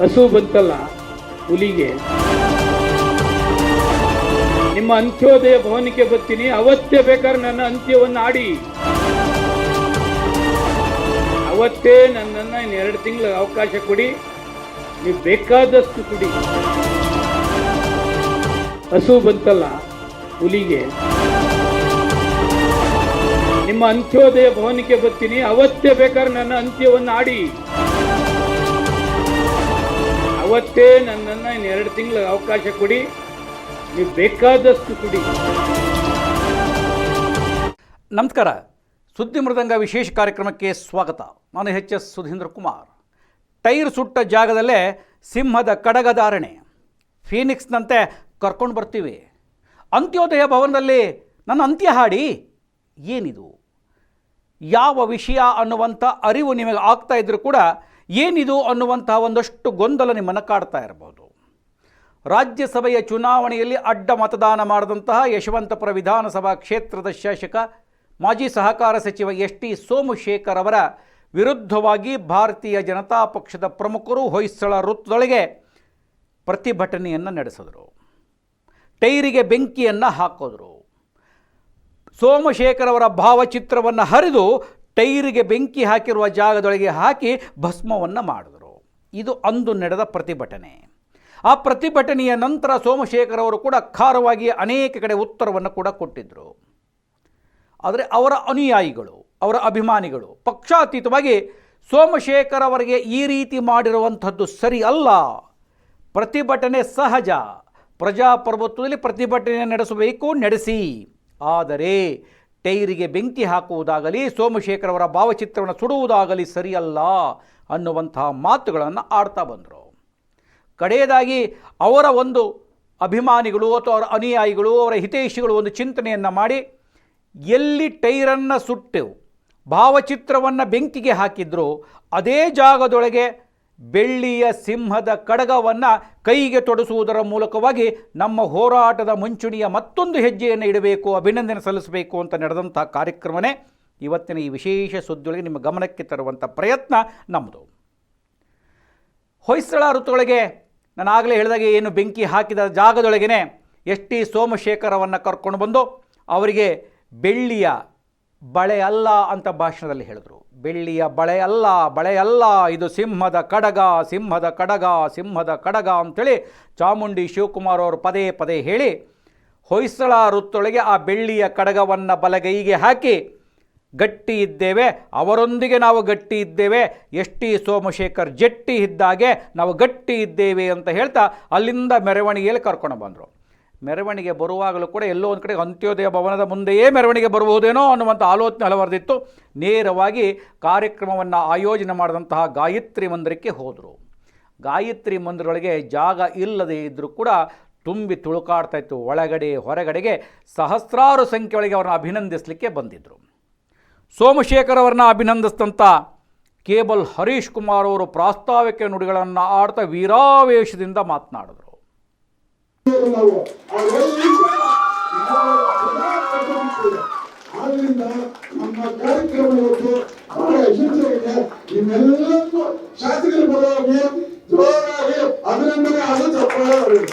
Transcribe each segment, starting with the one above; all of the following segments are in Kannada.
ಹಸು ಬಂತಲ್ಲ ಹುಲಿಗೆ, ನಿಮ್ಮ ಅಂತ್ಯೋದಯ ಭವನಕ್ಕೆ ಬರ್ತೀನಿ, ಅವತ್ತೇ ಬೇಕಾದ್ರೆ ನನ್ನ ಅಂತ್ಯವನ್ನು ಆಡಿ, ಅವತ್ತೇ ನನ್ನನ್ನು 2 ತಿಂಗಳ ಅವಕಾಶ ಕೊಡಿ, ನೀವು ಬೇಕಾದಷ್ಟು ಕುಡಿ. ಹಸು ಬಂತಲ್ಲ ಹುಲಿಗೆ, ನಿಮ್ಮ ಅಂತ್ಯೋದಯ ಭವನಕ್ಕೆ ಬರ್ತೀನಿ, ಅವತ್ತೇ ಬೇಕಾದ್ರೆ ನನ್ನ ಅಂತ್ಯವನ್ನು ಆಡಿ, ಅವತ್ತೇ ನನ್ನನ್ನು 2 ತಿಂಗಳ ಅವಕಾಶ ಕೊಡಿ, ನೀವು ಬೇಕಾದಷ್ಟು ಕುಡಿ. ನಮಸ್ಕಾರ, ಸುದ್ದಿ ಮೃದಂಗ ವಿಶೇಷ ಕಾರ್ಯಕ್ರಮಕ್ಕೆ ಸ್ವಾಗತ. ನಾನು ಎಚ್.ಎಸ್. ಸುಧೀಂದ್ರ ಕುಮಾರ್. ಟೈರ್ ಸುಟ್ಟ ಜಾಗದಲ್ಲೇ ಸಿಂಹದ ಕಡಗಧಾರಣೆ, ಫೀನಿಕ್ಸ್ನಂತೆ ಕರ್ಕೊಂಡು ಬರ್ತೀವಿ. ಅಂತ್ಯೋದಯ ಭವನದಲ್ಲಿ ನನ್ನ ಅಂತ್ಯ ಹಾಡಿ ಏನಿದು, ಯಾವ ವಿಷಯ ಅನ್ನುವಂಥ ಅರಿವು ನಿಮಗೆ ಆಗ್ತಾ ಇದ್ರೂ ಕೂಡ ಏನಿದು ಅನ್ನುವಂಥ ಒಂದಷ್ಟು ಗೊಂದಲ ನಿಮ್ಮನ್ನು ಕಾಡ್ತಾ ಇರಬಹುದು. ರಾಜ್ಯಸಭೆಯ ಚುನಾವಣೆಯಲ್ಲಿ ಅಡ್ಡ ಮತದಾನ ಮಾಡಿದಂತಹ ಯಶವಂತಪುರ ವಿಧಾನಸಭಾ ಕ್ಷೇತ್ರದ ಶಾಸಕ ಮಾಜಿ ಸಹಕಾರ ಸಚಿವ ಎಸ್.ಟಿ. ಸೋಮಶೇಖರ್ ಅವರ ವಿರುದ್ಧವಾಗಿ ಭಾರತೀಯ ಜನತಾ ಪಕ್ಷದ ಪ್ರಮುಖರು ಹೊಯ್ಸಳ ವೃತ್ತದೊಳಗೆ ಪ್ರತಿಭಟನೆಯನ್ನು ನಡೆಸಿದರು. ಟೈರಿಗೆ ಬೆಂಕಿಯನ್ನು ಹಾಕಿದ್ರು. ಸೋಮಶೇಖರ್ ಅವರ ಭಾವಚಿತ್ರವನ್ನು ಹರಿದು ಟೈರಿಗೆ ಬೆಂಕಿ ಹಾಕಿರುವ ಜಾಗದೊಳಗೆ ಹಾಕಿ ಭಸ್ಮವನ್ನು ಮಾಡಿದರು. ಇದು ಅಂದು ನಡೆದ ಪ್ರತಿಭಟನೆ. ಆ ಪ್ರತಿಭಟನೆಯ ನಂತರ ಸೋಮಶೇಖರ್ ಅವರು ಕೂಡ ಖಾರವಾಗಿ ಅನೇಕ ಕಡೆ ಉತ್ತರವನ್ನು ಕೂಡ ಕೊಟ್ಟಿದ್ದರು. ಆದರೆ ಅವರ ಅನುಯಾಯಿಗಳು, ಅವರ ಅಭಿಮಾನಿಗಳು ಪಕ್ಷಾತೀತವಾಗಿ ಸೋಮಶೇಖರ್ ಅವರಿಗೆ ಈ ರೀತಿ ಮಾಡಿರುವಂಥದ್ದು ಸರಿ ಅಲ್ಲ, ಪ್ರತಿಭಟನೆ ಸಹಜ, ಪ್ರಜಾಪ್ರಭುತ್ವದಲ್ಲಿ ಪ್ರತಿಭಟನೆ ನಡೆಸಬೇಕು, ನಡೆಸಿ, ಆದರೆ ಟೈರಿಗೆ ಬೆಂಕಿ ಹಾಕುವುದಾಗಲಿ ಸೋಮಶೇಖರ್ ಅವರ ಭಾವಚಿತ್ರವನ್ನು ಸುಡುವುದಾಗಲಿ ಸರಿಯಲ್ಲ ಅನ್ನುವಂತಹ ಮಾತುಗಳನ್ನು ಆಡ್ತಾ ಬಂದರು. ಕಡೆಯದಾಗಿ ಅವರ ಒಂದು ಅಭಿಮಾನಿಗಳು ಅಥವಾ ಅವರ ಅನುಯಾಯಿಗಳು, ಅವರ ಹಿತೈಷಿಗಳು ಒಂದು ಚಿಂತನೆಯನ್ನು ಮಾಡಿ, ಎಲ್ಲಿ ಟೈರನ್ನು ಸುಟ್ಟು ಭಾವಚಿತ್ರವನ್ನು ಬೆಂಕಿಗೆ ಹಾಕಿದ್ರು ಅದೇ ಜಾಗದೊಳಗೆ ಬೆಳ್ಳಿಯ ಸಿಂಹದ ಕಡಗವನ್ನು ಕೈಗೆ ತೊಡಿಸುವುದರ ಮೂಲಕವಾಗಿ ನಮ್ಮ ಹೋರಾಟದ ಮುಂಚೂಣಿಯ ಮತ್ತೊಂದು ಹೆಜ್ಜೆಯನ್ನು ಇಡಬೇಕು, ಅಭಿನಂದನೆ ಸಲ್ಲಿಸಬೇಕು ಅಂತ ನಡೆದಂಥ ಕಾರ್ಯಕ್ರಮವೇ ಇವತ್ತಿನ ಈ ವಿಶೇಷ ಸುದ್ದಿಯೊಳಗೆ ನಿಮ್ಮ ಗಮನಕ್ಕೆ ತರುವಂಥ ಪ್ರಯತ್ನ ನಮ್ಮದು. ಹೊಯ್ಸಳ ವೃತ್ತದೊಳಗೆ ನಾನು ಆಗಲೇ ಹೇಳಿದಾಗೆ ಏನು ಬೆಂಕಿ ಹಾಕಿದ ಜಾಗದೊಳಗೇ ಎಸ್.ಟಿ. ಸೋಮಶೇಖರ್ ಅವನ್ನು ಕರ್ಕೊಂಡು ಬಂದು ಅವರಿಗೆ ಬೆಳ್ಳಿಯ ಬಳೆ ಅಲ್ಲ ಅಂತ ಭಾಷಣದಲ್ಲಿ ಹೇಳಿದ್ರು. ಬೆಳ್ಳಿಯ ಬಳೆ ಅಲ್ಲ, ಬಳೆ ಅಲ್ಲ, ಇದು ಸಿಂಹದ ಕಡಗ, ಸಿಂಹದ ಕಡಗ, ಸಿಂಹದ ಕಡಗ ಅಂಥೇಳಿ ಚಾಮುಂಡಿ ಶಿವಕುಮಾರ್ ಅವರು ಪದೇ ಪದೇ ಹೇಳಿ ಹೊಯ್ಸಳ ವೃತ್ತೊಳಗೆ ಆ ಬೆಳ್ಳಿಯ ಕಡಗವನ್ನು ಬಲಗೈಗೆ ಹಾಕಿ ಗಟ್ಟಿ ಇದ್ದೇವೆ, ಅವರೊಂದಿಗೆ ನಾವು ಗಟ್ಟಿ ಇದ್ದೇವೆ, ಎಸ್.ಟಿ. ಸೋಮಶೇಖರ್ ಜಟ್ಟಿ ಇದ್ದಾಗೆ ನಾವು ಗಟ್ಟಿ ಇದ್ದೇವೆ ಅಂತ ಹೇಳ್ತಾ ಅಲ್ಲಿಂದ ಮೆರವಣಿಗೆಯಲ್ಲಿ ಕರ್ಕೊಂಡು ಬಂದರು. ಮೆರವಣಿಗೆ ಬರುವಾಗಲೂ ಕೂಡ ಎಲ್ಲೋ ಒಂದು ಕಡೆ ಅಂತ್ಯೋದಯ ಭವನದ ಮುಂದೆಯೇ ಮೆರವಣಿಗೆ ಬರಬಹುದೇನೋ ಅನ್ನುವಂಥ ಆಲೋಚನೆ ಹಲವರೆದಿತ್ತು. ನೇರವಾಗಿ ಕಾರ್ಯಕ್ರಮವನ್ನು ಆಯೋಜನೆ ಮಾಡಿದಂತಹ ಗಾಯತ್ರಿ ಮಂದಿರಕ್ಕೆ ಹೋದರು. ಗಾಯತ್ರಿ ಮಂದಿರೊಳಗೆ ಜಾಗ ಇಲ್ಲದೇ ಇದ್ದರೂ ಕೂಡ ತುಂಬಿ ತುಳುಕಾಡ್ತಾ ಇತ್ತು. ಒಳಗಡೆ ಹೊರಗಡೆಗೆ ಸಹಸ್ರಾರು ಸಂಖ್ಯೆಯೊಳಗೆ ಅವರನ್ನು ಅಭಿನಂದಿಸಲಿಕ್ಕೆ ಬಂದಿದ್ದರು. ಸೋಮಶೇಖರ್ ಅವರನ್ನ ಅಭಿನಂದಿಸಿದಂಥ ಕೇಬಲ್ ಹರೀಶ್ ಕುಮಾರ್ ಅವರು ಪ್ರಾಸ್ತಾವಿಕ ನುಡಿಗಳನ್ನು ಆಡ್ತಾ ವೀರಾವೇಶದಿಂದ ಮಾತನಾಡಿದರು. ಆದ್ರಿಂದ ನಮ್ಮ ಕಾರ್ಯಕ್ರಮ ಇವತ್ತು ಬಹಳ ಯಶಸ್ವಿಯಾಗಿದೆ. ನಿಮ್ಮೆಲ್ಲರಿಗೂ ಶಾಸಕರ ಪರವಾಗಿ ಜೋರಾಗಿ ಅಭಿನಂದನೆ ಹಾಗೂ ಚಪ್ಪಾಳೆ ಹೊಡೆಯಿರಿ.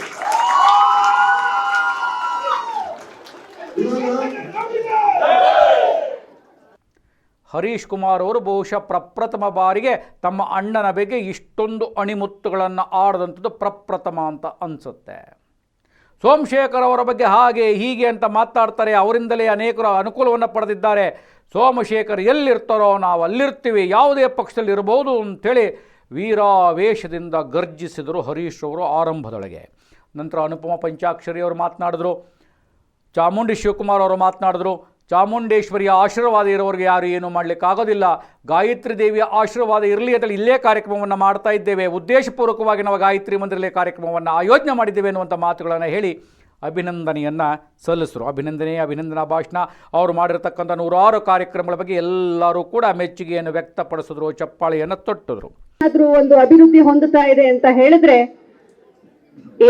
ಹರೀಶ್ ಕುಮಾರ್ ಅವರು ಬಹುಶಃ ಪ್ರಪ್ರಥಮ ಬಾರಿಗೆ ತಮ್ಮ ಅಣ್ಣನ ಬಗ್ಗೆ ಇಷ್ಟೊಂದು ಅಣಿಮುತ್ತುಗಳನ್ನು ಆಡದಂಥದ್ದು ಪ್ರಪ್ರಥಮ ಅಂತ ಅನಿಸುತ್ತೆ. ಸೋಮಶೇಖರ್ ಅವರ ಬಗ್ಗೆ ಹಾಗೆ ಹೀಗೆ ಅಂತ ಮಾತಾಡ್ತಾರೆ, ಅವರಿಂದಲೇ ಅನೇಕರು ಅನುಕೂಲವನ್ನು ಪಡೆದಿದ್ದಾರೆ, ಸೋಮಶೇಖರ್ ಎಲ್ಲಿರ್ತಾರೋ ನಾವು ಅಲ್ಲಿರ್ತೀವಿ, ಯಾವುದೇ ಪಕ್ಷದಲ್ಲಿ ಇರ್ಬೋದು ಅಂಥೇಳಿ ವೀರಾವೇಶದಿಂದ ಗರ್ಜಿಸಿದರು ಹರೀಶ್ ಅವರು ಆರಂಭದೊಳಗೆ. ನಂತರ ಅನುಪಮ ಪಂಚಾಕ್ಷರಿ ಅವರು ಮಾತನಾಡಿದ್ರು, ಚಾಮುಂಡಿ ಶಿವಕುಮಾರ್ ಅವರು ಮಾತನಾಡಿದ್ರು. ಚಾಮುಂಡೇಶ್ವರಿಯ ಆಶೀರ್ವಾದ ಇರೋರಿಗೆ ಯಾರು ಏನೂ ಮಾಡಲಿಕ್ಕಾಗೋದಿಲ್ಲ, ಗಾಯತ್ರಿ ದೇವಿಯ ಆಶೀರ್ವಾದ ಇರಲಿ ಅಂತೇಳಿ ಇಲ್ಲೇ ಕಾರ್ಯಕ್ರಮವನ್ನು ಮಾಡ್ತಾ ಇದ್ದೇವೆ, ಉದ್ದೇಶಪೂರ್ವಕವಾಗಿ ನಾವು ಗಾಯತ್ರಿ ಮಂದಿರಲ್ಲೇ ಕಾರ್ಯಕ್ರಮವನ್ನು ಆಯೋಜನೆ ಮಾಡಿದ್ದೇವೆ ಅನ್ನುವಂಥ ಮಾತುಗಳನ್ನು ಹೇಳಿ ಅಭಿನಂದನೆಯನ್ನು ಸಲ್ಲಿಸಿದರು. ಅಭಿನಂದನಾ ಭಾಷಣ, ಅವರು ಮಾಡಿರತಕ್ಕಂಥ 100 ಕಾರ್ಯಕ್ರಮಗಳ ಬಗ್ಗೆ ಎಲ್ಲರೂ ಕೂಡ ಮೆಚ್ಚುಗೆಯನ್ನು ವ್ಯಕ್ತಪಡಿಸಿದ್ರು, ಚಪ್ಪಾಳೆಯನ್ನು ತೊಟ್ಟಿದ್ರು. ಒಂದು ಅಭಿವೃದ್ಧಿ ಹೊಂದುತ್ತಾ ಇದೆ ಅಂತ ಹೇಳಿದ್ರೆ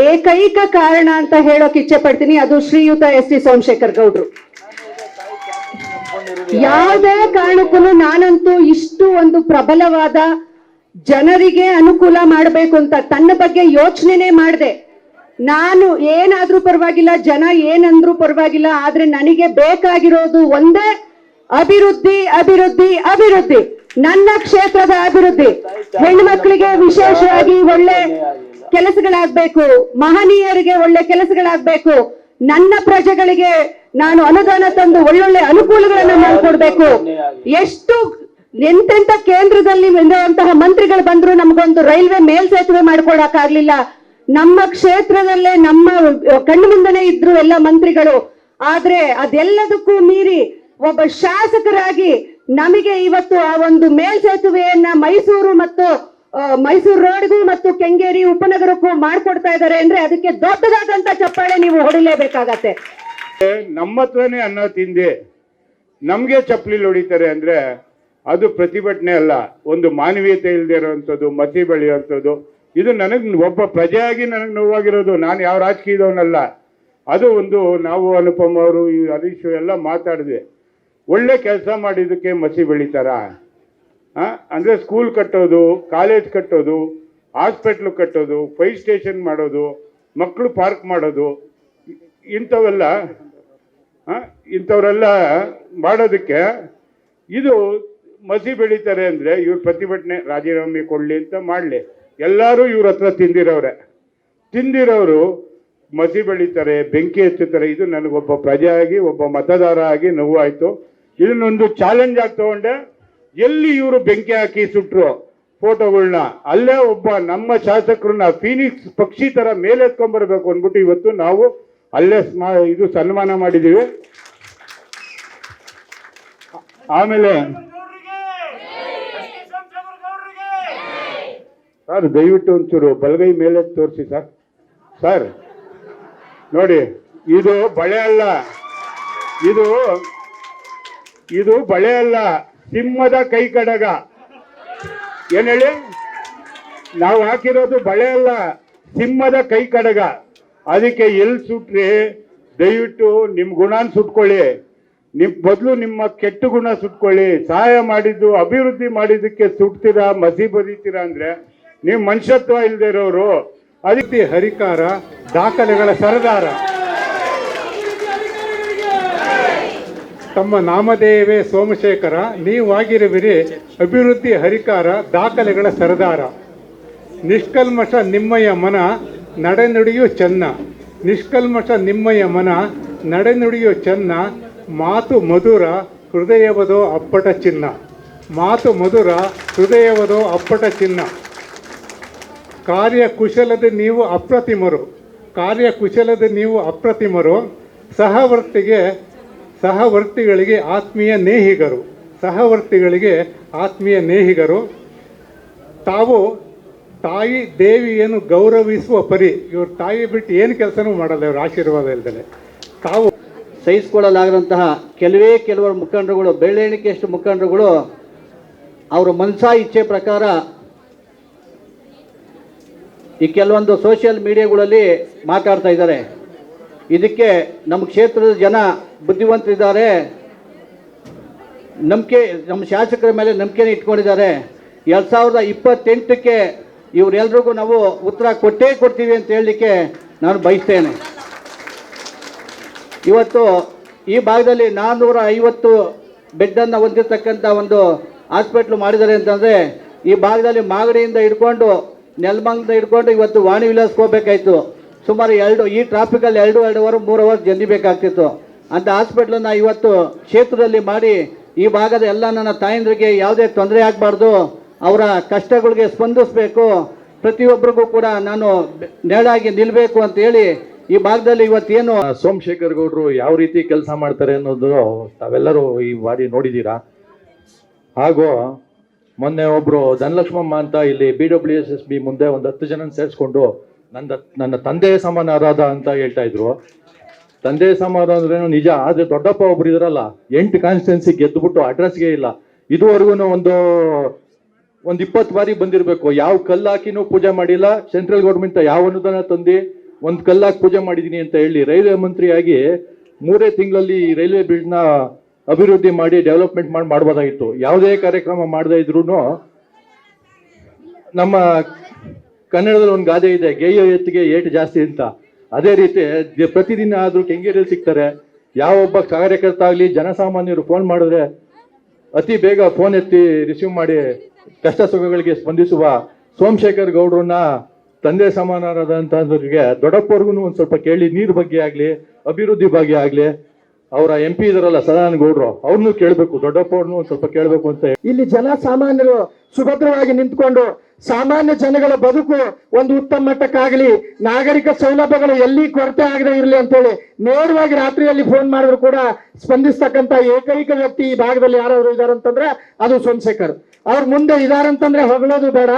ಏಕೈಕ ಕಾರಣ ಅಂತ ಹೇಳೋಕೆ ಇಚ್ಛೆ ಪಡ್ತೀನಿ, ಅದು ಶ್ರೀಯುತ ಎಸ್.ಟಿ. ಸೋಮಶೇಖರ್ ಗೌಡ್ರು. ಯಾವುದೇ ಕಾರಣಕ್ಕೂ ನಾನಂತೂ ಇಷ್ಟು ಒಂದು ಪ್ರಬಲವಾದ ಜನರಿಗೆ ಅನುಕೂಲ ಮಾಡಬೇಕು ಅಂತ ತನ್ನ ಬಗ್ಗೆ ಯೋಚನೆನೇ ಮಾಡದೆ, ನಾನು ಏನಾದ್ರೂ ಪರವಾಗಿಲ್ಲ, ಜನ ಏನಂದ್ರೂ ಪರವಾಗಿಲ್ಲ, ಆದ್ರೆ ನನಗೆ ಬೇಕಾಗಿರೋದು ಒಂದೇ, ಅಭಿವೃದ್ಧಿ ಅಭಿವೃದ್ಧಿ ಅಭಿವೃದ್ಧಿ, ನನ್ನ ಕ್ಷೇತ್ರದ ಅಭಿವೃದ್ಧಿ. ಹೆಣ್ಮಕ್ಳಿಗೆ ವಿಶೇಷವಾಗಿ ಒಳ್ಳೆ ಕೆಲಸಗಳಾಗ್ಬೇಕು, ಮಹನೀಯರಿಗೆ ಒಳ್ಳೆ ಕೆಲಸಗಳಾಗ್ಬೇಕು, ನನ್ನ ಪ್ರಜೆಗಳಿಗೆ ನಾನು ಅನುದಾನ ತಂದು ಒಳ್ಳೊಳ್ಳೆ ಅನುಕೂಲಗಳನ್ನ ಮಾಡಿಕೊಡ್ಬೇಕು. ಎಷ್ಟು ಎಂತೆಂತ ಕೇಂದ್ರದಲ್ಲಿ ಇರುವಂತಹ ಮಂತ್ರಿಗಳು ಬಂದ್ರು ನಮಗೊಂದು ರೈಲ್ವೆ ಮೇಲ್ಸೇತುವೆ ಮಾಡ್ಕೊಡಕ್ಕಾಗ್ಲಿಲ್ಲ. ನಮ್ಮ ಕ್ಷೇತ್ರದಲ್ಲೇ ನಮ್ಮ ಕಣ್ಣು ಮುಂದೆನೆ ಇದ್ರು ಎಲ್ಲ ಮಂತ್ರಿಗಳು. ಆದ್ರೆ ಅದೆಲ್ಲದಕ್ಕೂ ಮೀರಿ ಒಬ್ಬ ಶಾಸಕರಾಗಿ ನಮಗೆ ಇವತ್ತು ಆ ಒಂದು ಮೇಲ್ಸೇತುವೆಯನ್ನ ಮೈಸೂರು ರೋಡ್ಗೂ ಮತ್ತು ಕೆಂಗೇರಿ ಉಪನಗರಕ್ಕೂ ಮಾಡ್ಕೊಡ್ತಾ ಇದ್ದಾರೆ ಅಂದ್ರೆ ಅದಕ್ಕೆ ದೊಡ್ಡದಾದಂತ ಚಪ್ಪಾಳೆ ನೀವು ಹೊಡಿಲೇಬೇಕಾಗತ್ತೆ. ನಮ್ಮ ಹತ್ರನೇ ಅನ್ನ ತಿಂದೆ ನಮ್ಗೆ ಚಪ್ಪಲಿ ಹೊಡಿತಾರೆ ಅಂದ್ರೆ ಅದು ಪ್ರತಿಭಟನೆ ಅಲ್ಲ, ಒಂದು ಮಾನವೀಯತೆ ಇಲ್ಲದೆ ಇರುವಂಥದ್ದು, ಮತಿ ಬೆಳೆಯುವಂಥದ್ದು. ಇದು ನನಗೆ ಒಬ್ಬ ಪ್ರಜೆಯಾಗಿ ನನಗೆ ನೋವಾಗಿರೋದು. ನಾನು ಯಾವ ರಾಜಕೀಯದವನಲ್ಲ. ಅದು ಒಂದು ನಾವು ಅನುಪಮ್ ಅವರು ಈ ಹರೀಶ್ ಎಲ್ಲ ಮಾತಾಡಿದೆ. ಒಳ್ಳೆ ಕೆಲಸ ಮಾಡಿದ್ದಕ್ಕೆ ಮಸಿ ಬೆಳಿತಾರ? ಅಂದರೆ ಸ್ಕೂಲ್ ಕಟ್ಟೋದು, ಕಾಲೇಜ್ ಕಟ್ಟೋದು, ಹಾಸ್ಪಿಟ್ಲು ಕಟ್ಟೋದು, ಫೈರ್ ಸ್ಟೇಷನ್ ಮಾಡೋದು, ಮಕ್ಕಳು ಪಾರ್ಕ್ ಮಾಡೋದು, ಇಂಥವರೆಲ್ಲ ಮಾಡೋದಕ್ಕೆ ಇದು ಮಸಿ ಬೆಳೀತಾರೆ ಅಂದರೆ ಇವ್ರ ಪ್ರತಿಭಟನೆ ರಾಜೀನಾಮೆ ಕೊಡಲಿ ಅಂತ ಮಾಡಲಿ. ಎಲ್ಲರೂ ಇವ್ರ ಹತ್ರ ತಿಂದಿರೋರು ಮಸಿ ಬೆಳೀತಾರೆ, ಬೆಂಕಿ ಹಚ್ಚುತ್ತಾರೆ. ಇದು ನನಗೊಬ್ಬ ಪ್ರಜೆಯಾಗಿ, ಒಬ್ಬ ಮತದಾರ ಆಗಿ ನೋವಾಯಿತು. ಇದನ್ನೊಂದು ಚಾಲೆಂಜ್ ಆಗಿ ತಗೊಂಡೆ. ಎಲ್ಲಿ ಇವರು ಬೆಂಕಿ ಹಾಕಿ ಸುಟ್ರು ಫೋಟೋಗಳನ್ನ, ಅಲ್ಲೇ ಒಬ್ಬ ನಮ್ಮ ಶಾಸಕರನ್ನ ಫೀನಿಕ್ಸ್ ಪಕ್ಷಿ ಥರ ಮೇಲೆತ್ಕೊಂಡ್ಬರ್ಬೇಕು ಅಂದ್ಬಿಟ್ಟು ಇವತ್ತು ನಾವು ಅಲ್ಲೇ ಇದು ಸನ್ಮಾನ ಮಾಡಿದ್ದೀವಿ. ಆಮೇಲೆ ಸರ್ ದಯವಿಟ್ಟು ಒಂಚೂರು ಬಲಗೈ ಮೇಲೆ ತೋರಿಸಿ ಸರ್. ನೋಡಿ, ಇದು ಬಳೆ ಅಲ್ಲ, ಇದು ಬಳೆ ಅಲ್ಲ, ಸಿಂಹದ ಕೈ ಕಡಗ. ಏನ್ ಹೇಳಿ? ನಾವು ಹಾಕಿರೋದು ಬಳೆ ಅಲ್ಲ, ಸಿಂಹದ ಕೈ ಕಡಗ. ಅದಕ್ಕೆ ಎಲ್ಲಿ ಸುಟ್ರಿ ದಯವಿಟ್ಟು ನಿಮ್ಮ ಗುಣನ ಸುಟ್ಕೊಳ್ಳಿ, ಬದಲು ನಿಮ್ಮ ಕೆಟ್ಟ ಗುಣ ಸುಟ್ಕೊಳ್ಳಿ. ಸಹಾಯ ಮಾಡಿದ್ದು, ಅಭಿವೃದ್ಧಿ ಮಾಡಿದ್ದಕ್ಕೆ ಸುಟ್ತೀರಾ, ಮಸಿ ಬರೀತೀರಾ ಅಂದ್ರೆ ನೀವು ಮನುಷ್ಯತ್ವ ಇಲ್ಲದೆ ಇರೋರು. ಅದಕ್ಕೆ ಹರಿಕಾರ, ದಾಖಲೆಗಳ ಸರದಾರ. ತಮ್ಮ ನಾಮಧೇಯವೇ ಸೋಮಶೇಖರ, ನೀವಾಗಿರುವಿರಿ ಅಭಿವೃದ್ಧಿ ಹರಿಕಾರ, ದಾಖಲೆಗಳ ಸರದಾರ. ನಿಷ್ಕಲ್ಮಶ ನಿಮ್ಮಯ್ಯ ಮನ, ನಡೆನುಡಿಯು ಚೆನ್ನ. ನಿಷ್ಕಲ್ಮಶ ನಿಮ್ಮಯ್ಯ ಮನ, ನಡೆನುಡಿಯು ಚೆನ್ನ. ಮಾತು ಮಧುರ, ಹೃದಯವದೋ ಅಪ್ಪಟ ಚಿನ್ನ. ಮಾತು ಮಧುರ, ಹೃದಯವದೋ ಅಪ್ಪಟ ಚಿನ್ನ. ಕಾರ್ಯಕುಶಲದ ನೀವು ಅಪ್ರತಿಮರು. ಸಹವರ್ತಿಗಳಿಗೆ ಆತ್ಮೀಯ ನೇಹಿಗರು. ತಾವು ತಾಯಿ ದೇವಿಯನ್ನು ಗೌರವಿಸುವ ಪರಿ. ಇವರು ತಾಯಿ ಬಿಟ್ಟು ಏನು ಕೆಲಸನೂ ಮಾಡಲ್ಲ, ಇವ್ರ ಆಶೀರ್ವಾದ ಇಲ್ದಲೆ. ತಾವು ಸಹಿಸಿಕೊಳ್ಳಲಾಗದಂತಹ ಕೆಲವರು ಮುಖಂಡರುಗಳು, ಬೆರಳೆಣಿಕೆಯಷ್ಟು ಮುಖಂಡರುಗಳು ಅವರ ಮನಸಾ ಇಚ್ಛೆ ಪ್ರಕಾರ ಈ ಕೆಲವೊಂದು ಸೋಷಿಯಲ್ ಮೀಡಿಯಾಗಳಲ್ಲಿ ಮಾತಾಡ್ತಾ ಇದ್ದಾರೆ. ಇದಕ್ಕೆ ನಮ್ಮ ಕ್ಷೇತ್ರದ ಜನ ಬುದ್ಧಿವಂತರಿದ್ದಾರೆ, ನಮ್ಮ ಶಾಸಕರ ಮೇಲೆ ನಂಬಿಕೆನ ಇಟ್ಕೊಂಡಿದ್ದಾರೆ. 2028ಕ್ಕೆ ಇವರೆಲ್ರಿಗೂ ನಾವು ಉತ್ತರ ಕೊಡ್ತೀವಿ ಅಂತ ಹೇಳಲಿಕ್ಕೆ ನಾನು ಬಯಸ್ತೇನೆ. ಇವತ್ತು ಈ ಭಾಗದಲ್ಲಿ 450 ಬೆಡ್ಡನ್ನು ಹೊಂದಿರತಕ್ಕಂಥ ಒಂದು ಹಾಸ್ಪಿಟ್ಲು ಮಾಡಿದ್ದಾರೆ ಅಂತಂದರೆ, ಈ ಭಾಗದಲ್ಲಿ ಮಾಗಡಿಯಿಂದ ಹಿಡ್ಕೊಂಡು ನೆಲಮಂಗದಿಂದ ಹಿಡ್ಕೊಂಡು ಇವತ್ತು ವಾಣಿ ವಿಲಾಸ್ಗೆ ಹೋಗ್ಬೇಕಾಯ್ತು. ಸುಮಾರು ಈ ಟ್ರಾಫಿಕಲ್ಲಿ 2-3 ಅವರ್ ಜರ್ನಿ ಬೇಕಾಗ್ತಿತ್ತು. ಅಂಥ ಹಾಸ್ಪಿಟ್ಲನ್ನು ಇವತ್ತು ಕ್ಷೇತ್ರದಲ್ಲಿ ಮಾಡಿ ಈ ಭಾಗದ ಎಲ್ಲ ನನ್ನ ತಾಯಂದ್ರಿಗೆ ಯಾವುದೇ ತೊಂದರೆ ಆಗಬಾರ್ದು, ಅವರ ಕಷ್ಟಗಳಿಗೆ ಸ್ಪಂದಿಸಬೇಕು, ಪ್ರತಿಯೊಬ್ಬರಿಗೂ ಕೂಡ ನಾನು ನೆರಳಾಗಿ ನಿಲ್ಲಬೇಕು ಅಂತ ಹೇಳಿ ಈ ಭಾಗದಲ್ಲಿ ಇವತ್ತೇನು ಸೋಮಶೇಖರ್ ಗೌಡರು ಯಾವ ರೀತಿ ಕೆಲಸ ಮಾಡ್ತಾರೆ ಅನ್ನೋದು ತಾವೆಲ್ಲರೂ ಈ ಬಾರಿ ನೋಡಿದ್ದೀರಾ. ಹಾಗೂ ಮೊನ್ನೆ ಒಬ್ರು ಧನಲಕ್ಷ್ಮಮ್ಮ ಅಂತ ಇಲ್ಲಿ BWSSB ಮುಂದೆ ಒಂದು 10 ಜನ ಸೇರಿಸ್ಕೊಂಡು ನನ್ನ ತಂದೆಯ ಸಮಾನರಾದ ಅಂತ ಹೇಳ್ತಾ ಇದ್ರು. ತಂದೆಯ ಸಮಾನ ಅಂದ್ರೇನು ನಿಜ, ಆದ್ರೆ ದೊಡ್ಡಪ್ಪ ಒಬ್ರು ಇದ್ರಲ್ಲ, 8 ಕಾನ್ಸ್ಟಿಟ್ಯೂನ್ಸಿ ಗೆದ್ದುಬಿಟ್ಟು ಅಡ್ರೆಸ್ಗೆ ಇಲ್ಲ. ಇದುವರೆಗೂ ಒಂದು 20 ಬಾರಿ ಬಂದಿರಬೇಕು, ಯಾವ ಕಲ್ಲು ಹಾಕಿನೂ ಪೂಜೆ ಮಾಡಿಲ್ಲ. ಸೆಂಟ್ರಲ್ ಗೌರ್ಮೆಂಟ್ ಯಾವ ಅನುದಾನ ತಂದು ಒಂದು ಕಲ್ಲಾಕಿ ಪೂಜೆ ಮಾಡಿದ್ದೀನಿ ಅಂತ ಹೇಳಿ ರೈಲ್ವೆ ಮಂತ್ರಿಯಾಗಿ 3 ತಿಂಗಳಲ್ಲಿ ರೈಲ್ವೆ ಬ್ರಿಡ್ಜ್ನ ಅಭಿವೃದ್ಧಿ ಮಾಡಿ ಡೆವಲಪ್ಮೆಂಟ್ ಮಾಡ್ಬೋದಾಗಿತ್ತು. ಯಾವುದೇ ಕಾರ್ಯಕ್ರಮ ಮಾಡದೇ ಇದ್ರೂ ನಮ್ಮ ಕನ್ನಡದಲ್ಲಿ ಒಂದು ಗಾದೆ ಇದೆ, ಗೆಯ್ಯೋ ಎತ್ತಿಗೆ ಏಟು ಜಾಸ್ತಿ ಅಂತ. ಅದೇ ರೀತಿ ಪ್ರತಿದಿನ ಆದರೂ ಕೆಂಗೇರಿಯಲ್ಲಿ ಸಿಗ್ತಾರೆ. ಯಾವೊಬ್ಬ ಕಾರ್ಯಕರ್ತ ಆಗಲಿ ಜನಸಾಮಾನ್ಯರು ಫೋನ್ ಮಾಡಿದ್ರೆ ಅತಿ ಬೇಗ ಫೋನ್ ಎತ್ತಿ ರಿಸೀವ್ ಮಾಡಿ ಕಷ್ಟ ಸುಖಗಳಿಗೆ ಸ್ಪಂದಿಸುವ ಸೋಮಶೇಖರ್ ಗೌಡ್ರನ್ನ ತಂದೆ ಸಮಾನರಾದಂಥವ್ರಿಗೆ ದೊಡ್ಡಪ್ಪವ್ರಿಗೂ ಒಂದು ಸ್ವಲ್ಪ ಕೇಳಿ, ನೀರು ಬಗ್ಗೆ ಆಗಲಿ ಅಭಿವೃದ್ಧಿ ಬಗ್ಗೆ ಆಗಲಿ, ಅವರ MP ಇದಾರಲ್ಲ ಸದಾನಂದ ಗೌಡ್ರು, ಅವ್ರನ್ನೂ ಕೇಳಬೇಕು, ದೊಡ್ಡಪ್ಪವ್ರನ್ನೂ ಒಂದು ಸ್ವಲ್ಪ ಕೇಳಬೇಕು ಅಂತ. ಇಲ್ಲಿ ಜನ ಸಾಮಾನ್ಯರು ಸುಭದ್ರವಾಗಿ ನಿಂತ್ಕೊಂಡು ಸಾಮಾನ್ಯ ಜನಗಳ ಬದುಕು ಒಂದು ಉತ್ತಮ ಮಟ್ಟಕ್ಕಾಗಲಿ, ನಾಗರಿಕ ಸೌಲಭ್ಯಗಳು ಎಲ್ಲಿ ಕೊರತೆ ಆಗದೆ ಇರಲಿ ಅಂತೇಳಿ ನೇರವಾಗಿ ರಾತ್ರಿಯಲ್ಲಿ ಫೋನ್ ಮಾಡಿದ್ರು ಕೂಡ ಸ್ಪಂದಿಸ್ತಕ್ಕಂಥ ಏಕೈಕ ವ್ಯಕ್ತಿ ಈ ಭಾಗದಲ್ಲಿ ಯಾರಾದ್ರು ಇದಾರಂತಂದ್ರೆ ಅದು ಸೋಮಶೇಖರ್. ಅವ್ರ ಮುಂದೆ ಇದಾರಂತಂದ್ರೆ ಹೊಗಳೋದು ಬೇಡ,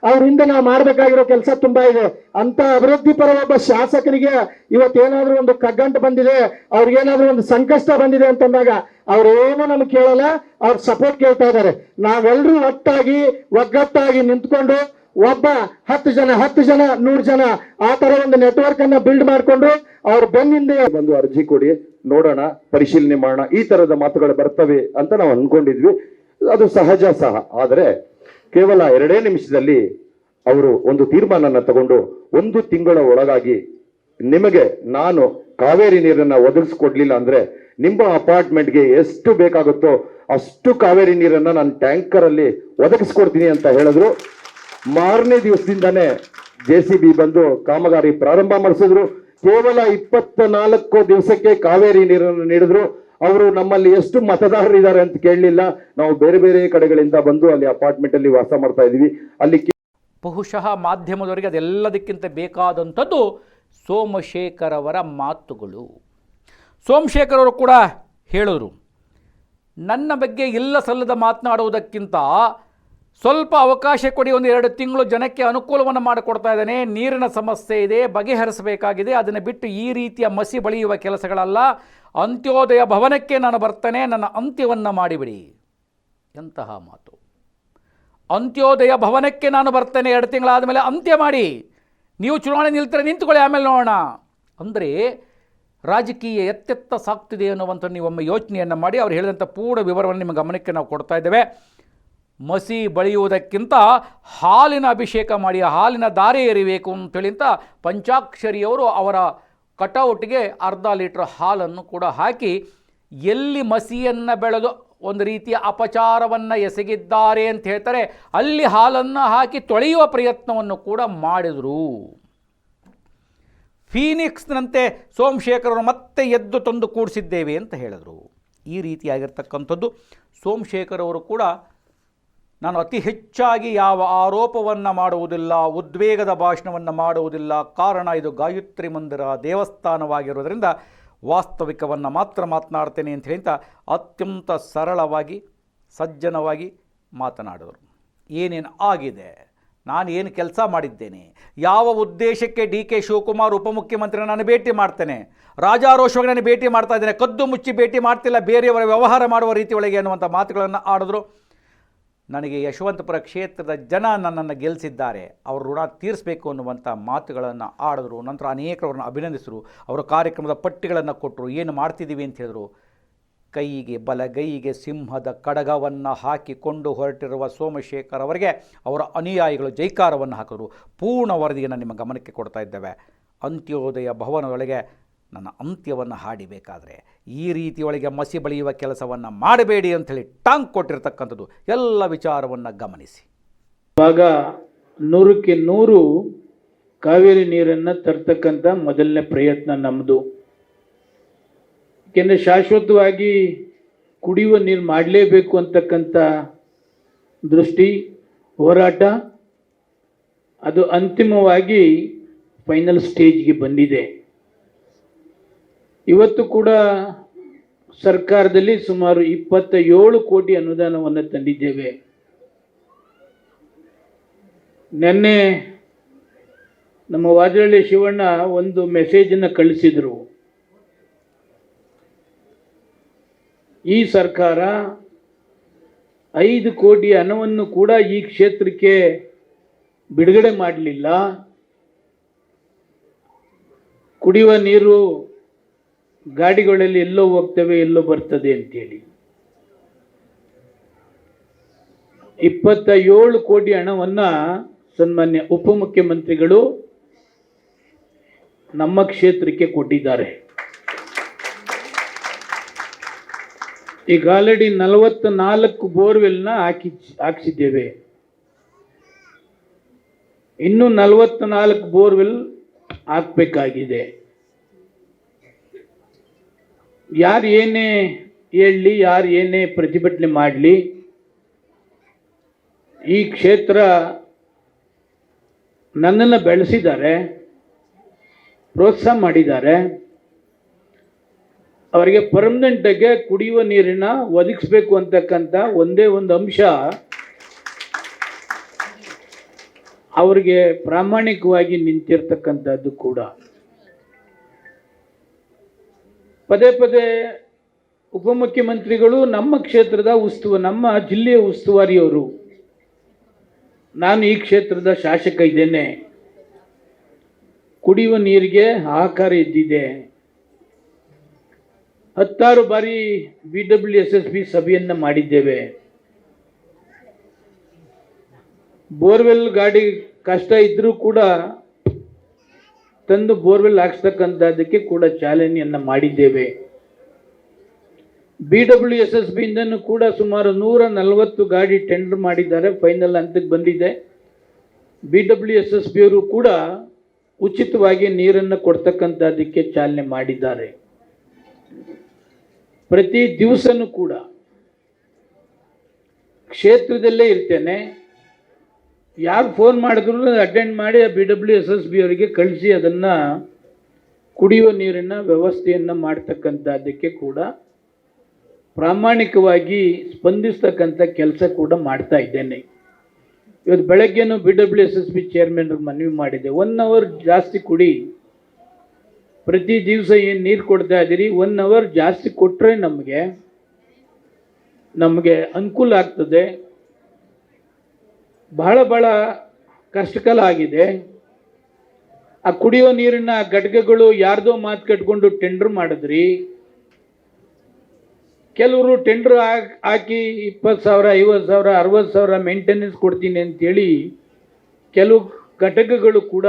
ಅವ್ರ ಹಿಂದೆ ನಾವು ಮಾಡ್ಬೇಕಾಗಿರೋ ಕೆಲಸ ತುಂಬಾ ಇದೆ. ಅಂತ ಅಭಿವೃದ್ಧಿ ಪರ ಒಬ್ಬ ಶಾಸಕರಿಗೆ ಇವತ್ತೇನಾದ್ರೂ ಒಂದು ಕಗ್ಗಂಟು ಬಂದಿದೆ, ಅವ್ರಿಗೇನಾದ್ರೂ ಒಂದು ಸಂಕಷ್ಟ ಬಂದಿದೆ ಅಂತಂದಾಗ ಅವ್ರೇನು ನಮ್ಗೆ ಕೇಳಲ್ಲ, ಅವ್ರ ಸಪೋರ್ಟ್ ಕೇಳ್ತಾ ಇದ್ದಾರೆ. ನಾವೆಲ್ಲರೂ ಒಗ್ಗಟ್ಟಾಗಿ ನಿಂತ್ಕೊಂಡು ಒಬ್ಬ 10 ಜನ 100 ಜನ ಆ ತರ ಒಂದು ನೆಟ್ವರ್ಕ್ ಅನ್ನ ಬಿಲ್ಡ್ ಮಾಡ್ಕೊಂಡು ಅವ್ರ ಬೆನ್ನಿಂದ ಬಂದು ಅರ್ಜಿ ಕೊಡಿ, ನೋಡೋಣ, ಪರಿಶೀಲನೆ ಮಾಡೋಣ, ಈ ತರದ ಮಾತುಗಳು ಬರ್ತವೆ ಅಂತ ನಾವು ಅನ್ಕೊಂಡಿದ್ವಿ. ಅದು ಸಹಜ ಸಹ. ಆದರೆ ಕೇವಲ 2 ನಿಮಿಷದಲ್ಲಿ ಅವರು ಒಂದು ತೀರ್ಮಾನನ ತಗೊಂಡು 1 ತಿಂಗಳ ಒಳಗಾಗಿ ನಿಮಗೆ ನಾನು ಕಾವೇರಿ ನೀರನ್ನ ಒದಗಿಸ್ಕೊಡ್ಲಿಲ್ಲ ಅಂದ್ರೆ ನಿಮ್ಮ ಅಪಾರ್ಟ್ಮೆಂಟ್ಗೆ ಎಷ್ಟು ಬೇಕಾಗುತ್ತೋ ಅಷ್ಟು ಕಾವೇರಿ ನೀರನ್ನ ನಾನು ಟ್ಯಾಂಕರ್ ಅಲ್ಲಿ ಒದಗಿಸ್ಕೊಡ್ತೀನಿ ಅಂತ ಹೇಳಿದ್ರು. ಮಾರನೇ ದಿವಸದಿಂದಾನೇ JCB ಬಂದು ಕಾಮಗಾರಿ ಪ್ರಾರಂಭ ಮಾಡಿಸಿದ್ರು. ಕೇವಲ 24 ದಿವಸಕ್ಕೆ ಕಾವೇರಿ ನೀರನ್ನು ನೀಡಿದ್ರು. ಅವರು ನಮ್ಮಲ್ಲಿ ಎಷ್ಟು ಮತದಾರರು ಇದ್ದಾರೆ ಅಂತ ಕೇಳಲಿಲ್ಲ. ನಾವು ಬೇರೆ ಬೇರೆ ಕಡೆಗಳಿಂದ ಬಂದು ಅಲ್ಲಿ ಅಪಾರ್ಟ್ಮೆಂಟ್ ಅಲ್ಲಿ ವಾಸ ಮಾಡ್ತಾ ಇದೀವಿ. ಅಲ್ಲಿ ಬಹುಶಃ ಮಾಧ್ಯಮದವರಿಗೆ ಅದೆಲ್ಲದಕ್ಕಿಂತ ಬೇಕಾದಂಥದ್ದು ಸೋಮಶೇಖರ್ ಅವರ ಮಾತುಗಳು. ಸೋಮಶೇಖರ್ ಅವರು ಕೂಡ ಹೇಳಿದ್ರು, ನನ್ನ ಬಗ್ಗೆ ಇಲ್ಲ ಸಲ್ಲದ ಮಾತನಾಡುವುದಕ್ಕಿಂತ ಸ್ವಲ್ಪ ಅವಕಾಶ ಕೊಡಿ, 1-2 ತಿಂಗಳು ಜನಕ್ಕೆ ಅನುಕೂಲವನ್ನು ಮಾಡಿಕೊಡ್ತಾ ಇದ್ದೇನೆ, ನೀರಿನ ಸಮಸ್ಯೆ ಇದೆ, ಬಗೆಹರಿಸಬೇಕಾಗಿದೆ, ಅದನ್ನು ಬಿಟ್ಟು ಈ ರೀತಿಯ ಮಸಿ ಬಳಿಯುವ ಕೆಲಸಗಳಲ್ಲ, ಅಂತ್ಯೋದಯ ಭವನಕ್ಕೆ ನಾನು ಬರ್ತೇನೆ, ನನ್ನ ಅಂತ್ಯವನ್ನು ಮಾಡಿಬಿಡಿ. ಎಂತಹ ಮಾತು! ಅಂತ್ಯೋದಯ ಭವನಕ್ಕೆ ನಾನು ಬರ್ತೇನೆ, 2 ತಿಂಗಳಾದ ಮೇಲೆ ಅಂತ್ಯ ಮಾಡಿ, ನೀವು ಚುನಾವಣೆ ನಿಂತುಕೊಳ್ಳಿ, ಆಮೇಲೆ ನೋಡೋಣ ಅಂದರೆ ರಾಜಕೀಯ ಎತ್ತೆತ್ತ ಸಾಕ್ತಿದೆ ಅನ್ನುವಂಥ ನೀವೊಮ್ಮೆ ಯೋಚನೆಯನ್ನು ಮಾಡಿ. ಅವ್ರು ಹೇಳಿದಂಥ ಪೂರ್ಣ ವಿವರವನ್ನು ನಿಮ್ಮ ಗಮನಕ್ಕೆ ನಾವು ಕೊಡ್ತಾ ಇದ್ದೇವೆ. ಮಸಿ ಬಳಿಯುವುದಕ್ಕಿಂತ ಹಾಲಿನ ಅಭಿಷೇಕ ಮಾಡಿ, ಹಾಲಿನ ದಾರೆ ಎರಿಬೇಕು ಅಂತೇಳಿ ಅಂತ ಪಂಚಾಕ್ಷರಿಯವರು ಅವರ ಕಟೌಟ್ಗೆ 1/2 ಲೀಟ್ರ್ ಹಾಲನ್ನು ಕೂಡ ಹಾಕಿ ಎಲ್ಲಿ ಮಸಿಯನ್ನು ಬೆಳೆದು ಒಂದು ರೀತಿಯ ಅಪಚಾರವನ್ನು ಎಸಗಿದ್ದಾರೆ ಅಂತ ಹೇಳ್ತಾರೆ, ಅಲ್ಲಿ ಹಾಲನ್ನು ಹಾಕಿ ತೊಳೆಯುವ ಪ್ರಯತ್ನವನ್ನು ಕೂಡ ಮಾಡಿದರು. ಫೀನಿಕ್ಸ್ನಂತೆ ಸೋಮಶೇಖರನ್ನು ಮತ್ತೆ ಎದ್ದು ತಂದು ಕೂಡಿಸಿದ್ದೇವೆ ಅಂತ ಹೇಳಿದರು. ಈ ರೀತಿಯಾಗಿರ್ತಕ್ಕಂಥದ್ದು. ಸೋಮಶೇಖರ್ ಅವರು ಕೂಡ ನಾನು ಅತಿ ಹೆಚ್ಚಾಗಿ ಯಾವ ಆರೋಪವನ್ನು ಮಾಡುವುದಿಲ್ಲ, ಉದ್ವೇಗದ ಭಾಷಣವನ್ನು ಮಾಡುವುದಿಲ್ಲ, ಕಾರಣ ಇದು ಗಾಯತ್ರಿ ಮಂದಿರ ದೇವಸ್ಥಾನವಾಗಿರೋದರಿಂದ ವಾಸ್ತವಿಕವನ್ನು ಮಾತ್ರ ಮಾತನಾಡ್ತೇನೆ ಅಂತ ಹೇಳಿ ಅತ್ಯಂತ ಸರಳವಾಗಿ ಸಜ್ಜನವಾಗಿ ಮಾತನಾಡಿದರು. ಏನೇನು ಆಗಿದೆ, ನಾನು ಏನು ಕೆಲಸ ಮಾಡಿದ್ದೇನೆ, ಯಾವ ಉದ್ದೇಶಕ್ಕೆ DK ಶಿವಕುಮಾರ್ ಉಪಮುಖ್ಯಮಂತ್ರಿ ನಾನು ಭೇಟಿ ಮಾಡ್ತೇನೆ, ರಾಜಾರೋಷವಾಗಿ ನಾನು ಭೇಟಿ ಮಾಡ್ತಾ ಇದ್ದೇನೆ, ಕದ್ದು ಮುಚ್ಚಿ ಭೇಟಿ ಮಾಡ್ತಿಲ್ಲ, ಬೇರೆಯವರ ವ್ಯವಹಾರ ಮಾಡುವ ರೀತಿ ಒಳಗೆ ಅನ್ನುವಂಥ ಮಾತುಗಳನ್ನು ಆಡಿದ್ರು. ನನಗೆ ಯಶವಂತಪುರ ಕ್ಷೇತ್ರದ ಜನ ನನ್ನನ್ನು ಗೆಲ್ಲಿಸಿದ್ದಾರೆ, ಅವರು ಋಣ ತೀರಿಸಬೇಕು ಅನ್ನುವಂಥ ಮಾತುಗಳನ್ನು ಆಡಿದ್ರು. ನಂತರ ಅನೇಕರವ್ರನ್ನ ಅಭಿನಂದಿಸಿದ್ರು, ಅವರ ಕಾರ್ಯಕ್ರಮದ ಪಟ್ಟಿಗಳನ್ನು ಕೊಟ್ಟರು, ಏನು ಮಾಡ್ತಿದ್ದೀವಿ ಅಂತ ಹೇಳಿದ್ರು. ಕೈಗೆ ಬಲಗೈಗೆ ಸಿಂಹದ ಕಡಗವನ್ನು ಹಾಕಿಕೊಂಡು ಹೊರಟಿರುವ ಸೋಮಶೇಖರ್ ಅವರಿಗೆ ಅವರ ಅನುಯಾಯಿಗಳು ಜೈಕಾರವನ್ನು ಹಾಕಿದ್ರು. ಪೂರ್ಣ ವರದಿಯನ್ನು ನಿಮ್ಮ ಗಮನಕ್ಕೆ ಕೊಡ್ತಾ ಇದ್ದೇವೆ. ಅಂತ್ಯೋದಯ ಭವನದೊಳಗೆ ನನ್ನ ಅಂತ್ಯವನ್ನು ಹಾಡಿಬೇಕಾದ್ರೆ ಈ ರೀತಿಯೊಳಗೆ ಮಸಿ ಬಳಿಯುವ ಕೆಲಸವನ್ನು ಮಾಡಬೇಡಿ ಅಂಥೇಳಿ ಟಾಂಗ್ ಕೊಟ್ಟಿರ್ತಕ್ಕಂಥದ್ದು. ಎಲ್ಲ ವಿಚಾರವನ್ನು ಗಮನಿಸಿ. ಇವಾಗ 100ಕ್ಕೆ 100 ಕಾವೇರಿ ನೀರನ್ನು ತರ್ತಕ್ಕಂಥ ಮೊದಲನೇ ಪ್ರಯತ್ನ ನಮ್ಮದು. ಏಕೆಂದರೆ ಶಾಶ್ವತವಾಗಿ ಕುಡಿಯುವ ನೀರು ಮಾಡಲೇಬೇಕು ಅಂತಕ್ಕಂಥ ದೃಷ್ಟಿ ಹೋರಾಟ ಅದು ಅಂತಿಮವಾಗಿ ಫೈನಲ್ ಸ್ಟೇಜ್ಗೆ ಬಂದಿದೆ. ಇವತ್ತು ಕೂಡ ಸರ್ಕಾರದಲ್ಲಿ ಸುಮಾರು 27 ಕೋಟಿ ಅನುದಾನವನ್ನು ತಂದಿದ್ದೇವೆ. ನಿನ್ನೆ ನಮ್ಮ ವಾಜರಳ್ಳಿ ಶಿವಣ್ಣ ಒಂದು ಮೆಸೇಜನ್ನು ಕಳಿಸಿದರು. ಈ ಸರ್ಕಾರ 5 ಕೋಟಿ ಹಣವನ್ನು ಕೂಡ ಈ ಕ್ಷೇತ್ರಕ್ಕೆ ಬಿಡುಗಡೆ ಮಾಡಲಿಲ್ಲ. ಕುಡಿಯುವ ನೀರು ಗಾಡಿಗಳಲ್ಲಿ ಎಲ್ಲೋ ಹೋಗ್ತವೆ ಎಲ್ಲೋ ಬರ್ತದೆ ಅಂತೇಳಿ 27 ಕೋಟಿ ಹಣವನ್ನು ಸನ್ಮಾನ್ಯ ಉಪಮುಖ್ಯಮಂತ್ರಿಗಳು ನಮ್ಮ ಕ್ಷೇತ್ರಕ್ಕೆ ಕೊಟ್ಟಿದ್ದಾರೆ. ಈಗ ಆಲ್ರೆಡಿ 44 ಬೋರ್ವೆಲ್ನ ಹಾಕಿಸಿದ್ದೇವೆ. ಇನ್ನು 44 ಬೋರ್ವೆಲ್ ಹಾಕಬೇಕಾಗಿದೆ. ಯಾರು ಏನೇ ಹೇಳಲಿ, ಯಾರು ಏನೇ ಪ್ರತಿಭಟನೆ ಮಾಡಲಿ, ಈ ಕ್ಷೇತ್ರ ನನ್ನನ್ನು ಬೆಳೆಸಿದ್ದಾರೆ, ಪ್ರೋತ್ಸಾಹ ಮಾಡಿದ್ದಾರೆ. ಅವರಿಗೆ ಪರ್ಮನೆಂಟಾಗಿ ಕುಡಿಯುವ ನೀರನ್ನ ಒದಗಿಸ್ಬೇಕು ಅಂತಕ್ಕಂಥ ಒಂದೇ ಒಂದು ಅಂಶ ಅವರಿಗೆ ಪ್ರಾಮಾಣಿಕವಾಗಿ ನಿಂತಿರ್ತಕ್ಕಂಥದ್ದು ಕೂಡ. ಪದೇ ಪದೇ ಉಪಮುಖ್ಯಮಂತ್ರಿಗಳು ನಮ್ಮ ಕ್ಷೇತ್ರದ ನಮ್ಮ ಜಿಲ್ಲೆಯ ಉಸ್ತುವಾರಿಯವರು. ನಾನು ಈ ಕ್ಷೇತ್ರದ ಶಾಸಕ ಇದ್ದೇನೆ. ಕುಡಿಯುವ ನೀರಿಗೆ ಹಾಹಾಕಾರ ಎದ್ದಿದೆ. 16 ಬಾರಿ BWSSB ಸಭೆಯನ್ನು ಮಾಡಿದ್ದೇವೆ. ಬೋರ್ವೆಲ್ ಗಾಡಿ ಕಷ್ಟ ಇದ್ರೂ ಕೂಡ ತಂದು ಬೋರ್ವೆಲ್ ಹಾಕ್ಸ್ತಕ್ಕಂಥದ್ದಕ್ಕೆ ಕೂಡ ಚಾಲನೆಯನ್ನು ಮಾಡಿದ್ದೇವೆ. BWSSB ಇಂದನೂ ಕೂಡ ಸುಮಾರು 140 ಗಾಡಿ ಟೆಂಡರ್ ಮಾಡಿದ್ದಾರೆ, ಫೈನಲ್ ಹಂತಕ್ಕೆ ಬಂದಿದೆ. BWSSB ಅವರು ಕೂಡ ಉಚಿತವಾಗಿ ನೀರನ್ನು ಕೊಡ್ತಕ್ಕಂಥದ್ದಕ್ಕೆ ಚಾಲನೆ ಮಾಡಿದ್ದಾರೆ. ಪ್ರತಿ ದಿವಸನೂ ಕೂಡ ಕ್ಷೇತ್ರದಲ್ಲೇ ಇರ್ತೇನೆ. ಯಾರು ಫೋನ್ ಮಾಡಿದ್ರು ಅಟೆಂಡ್ ಮಾಡಿ BWSSB ಅವರಿಗೆ ಕಳಿಸಿ ಅದನ್ನು ಕುಡಿಯುವ ನೀರಿನ ವ್ಯವಸ್ಥೆಯನ್ನು ಮಾಡ್ತಕ್ಕಂಥದ್ದಕ್ಕೆ ಕೂಡ ಪ್ರಾಮಾಣಿಕವಾಗಿ ಸ್ಪಂದಿಸ್ತಕ್ಕಂಥ ಕೆಲಸ ಕೂಡ ಮಾಡ್ತಾ ಇದ್ದೇನೆ. ಇವತ್ತು ಬೆಳಗ್ಗೆನೂ BWSSB ಚೇರ್ಮನ್ರಿಗೆ ಮನವಿ ಮಾಡಿದೆ, 1 ಅವರ್ ಜಾಸ್ತಿ ಕುಡಿ. ಪ್ರತಿ ದಿವಸ ಏನು ನೀರು ಕೊಡ್ತಾ ಇದ್ದೀರಿ, 1 ಅವರ್ ಜಾಸ್ತಿ ಕೊಟ್ಟರೆ ನಮಗೆ ಅನುಕೂಲ ಆಗ್ತದೆ. ಬಹಳ ಕಷ್ಟಕಾಲ ಆಗಿದೆ. ಆ ಕುಡಿಯೋ ನೀರಿನ ಘಟಕಗಳು ಯಾರ್ದೋ ಮಾತು ಕಟ್ಕೊಂಡು ಟೆಂಡರ್ ಮಾಡಿದ್ರಿ. ಕೆಲವರು ಟೆಂಡರ್ ಹಾಕಿ 20,000, 50,000, 60,000 ಮೇಂಟೆನೆನ್ಸ್ ಕೊಡ್ತೀನಿ ಅಂತೇಳಿ ಕೆಲವು ಘಟಕಗಳು ಕೂಡ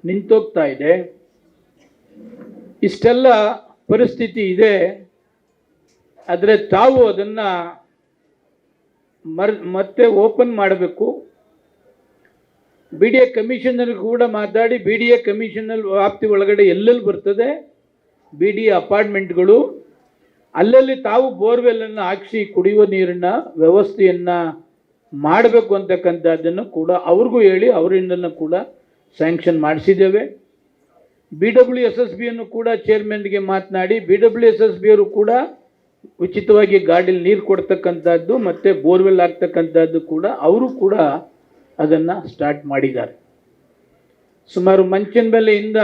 ನಿಂತೋಗ್ತಾ ಇದೆ. ಇಷ್ಟೆಲ್ಲ ಪರಿಸ್ಥಿತಿ ಇದೆ. ಆದರೆ ತಾವು ಅದನ್ನು ಮತ್ತೆ ಓಪನ್ ಮಾಡಬೇಕು. BDA ಕಮಿಷನರ್ ಕೂಡ ಮಾತಾಡಿ, BDA ಕಮಿಷನರ್ ವ್ಯಾಪ್ತಿ ಒಳಗಡೆ ಎಲ್ಲೆಲ್ಲಿ ಬರ್ತದೆ BDA ಅಪಾರ್ಟ್ಮೆಂಟ್ಗಳು, ಅಲ್ಲಲ್ಲಿ ತಾವು ಬೋರ್ವೆಲ್ಲನ್ನು ಹಾಕಿಸಿ ಕುಡಿಯುವ ನೀರಿನ ವ್ಯವಸ್ಥೆಯನ್ನು ಮಾಡಬೇಕು ಅಂತಕ್ಕಂಥದ್ದನ್ನು ಕೂಡ ಅವ್ರಿಗೂ ಹೇಳಿ ಅವರಿಂದನೂ ಕೂಡ ಸ್ಯಾಂಕ್ಷನ್ ಮಾಡಿಸಿದ್ದೇವೆ. BWSSBಯನ್ನು ಕೂಡ ಚೇರ್ಮನ್ಗೆ ಮಾತನಾಡಿ BWSSB ಅವರು ಕೂಡ ಉಚಿತವಾಗಿ ಗಾಡಿಯಲ್ಲಿ ನೀರು ಕೊಡ್ತಕ್ಕಂಥದ್ದು ಮತ್ತು ಬೋರ್ವೆಲ್ ಆಗ್ತಕ್ಕಂಥದ್ದು ಕೂಡ ಅವರು ಕೂಡ ಅದನ್ನು ಸ್ಟಾರ್ಟ್ ಮಾಡಿದ್ದಾರೆ. ಸುಮಾರು ಮಂಚನಬೆಲೆಯಿಂದ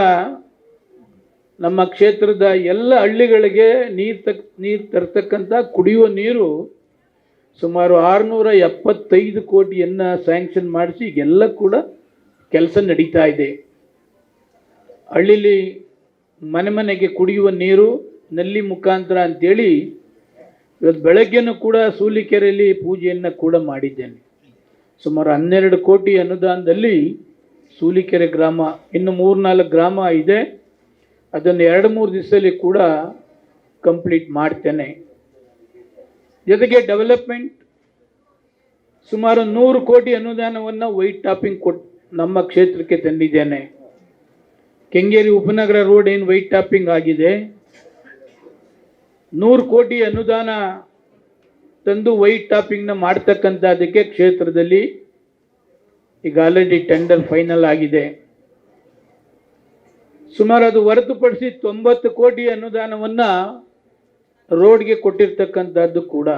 ನಮ್ಮ ಕ್ಷೇತ್ರದ ಎಲ್ಲ ಹಳ್ಳಿಗಳಿಗೆ ನೀರು ತರ್ತಕ್ಕಂಥ ಕುಡಿಯುವ ನೀರು ಸುಮಾರು 675 ಕೋಟಿಯನ್ನು ಸ್ಯಾಂಕ್ಷನ್ ಮಾಡಿಸಿ ಈಗೆಲ್ಲ ಕೂಡ ಕೆಲಸ ನಡೀತಾ ಇದೆ. ಹಳ್ಳಿಲಿ ಮನೆಗೆ ಕುಡಿಯುವ ನೀರು ನಲ್ಲಿ ಮುಖಾಂತರ ಅಂತೇಳಿ ಇವತ್ತು ಬೆಳಗ್ಗೆನೂ ಕೂಡ ಸೂಲಿಕೆರೆಯಲ್ಲಿ ಪೂಜೆಯನ್ನು ಕೂಡ ಮಾಡಿದ್ದೇನೆ. ಸುಮಾರು 12 ಕೋಟಿ ಅನುದಾನದಲ್ಲಿ ಸೂಲಿಕೆರೆ ಗ್ರಾಮ, ಇನ್ನು 3-4 ಗ್ರಾಮ ಇದೆ, ಅದನ್ನು 2-3 ದಿವಸದಲ್ಲಿ ಕೂಡ ಕಂಪ್ಲೀಟ್ ಮಾಡ್ತೇನೆ. ಜೊತೆಗೆ ಡೆವಲಪ್ಮೆಂಟ್ ಸುಮಾರು 100 ಕೋಟಿ ಅನುದಾನವನ್ನು ವೈಟ್ ಟಾಪಿಂಗ್ ನಮ್ಮ ಕ್ಷೇತ್ರಕ್ಕೆ ತಂದಿದ್ದೇನೆ. ಕೆಂಗೇರಿ ಉಪನಗರ ರೋಡ್ ಏನು ವೈಟ್ ಟಾಪಿಂಗ್ ಆಗಿದೆ, 100 ಕೋಟಿ ಅನುದಾನ ತಂದು ವೈಟ್ ಟಾಪಿಂಗ್ನ ಮಾಡ್ತಕ್ಕಂಥದ್ದಕ್ಕೆ ಕ್ಷೇತ್ರದಲ್ಲಿ ಈಗ ಆಲ್ರೆಡಿ ಟೆಂಡರ್ ಫೈನಲ್ ಆಗಿದೆ. ಸುಮಾರು ಅದು ಹೊರತುಪಡಿಸಿ 90 ಕೋಟಿ ಅನುದಾನವನ್ನು ರೋಡ್ಗೆ ಕೊಟ್ಟಿರ್ತಕ್ಕಂಥದ್ದು ಕೂಡ.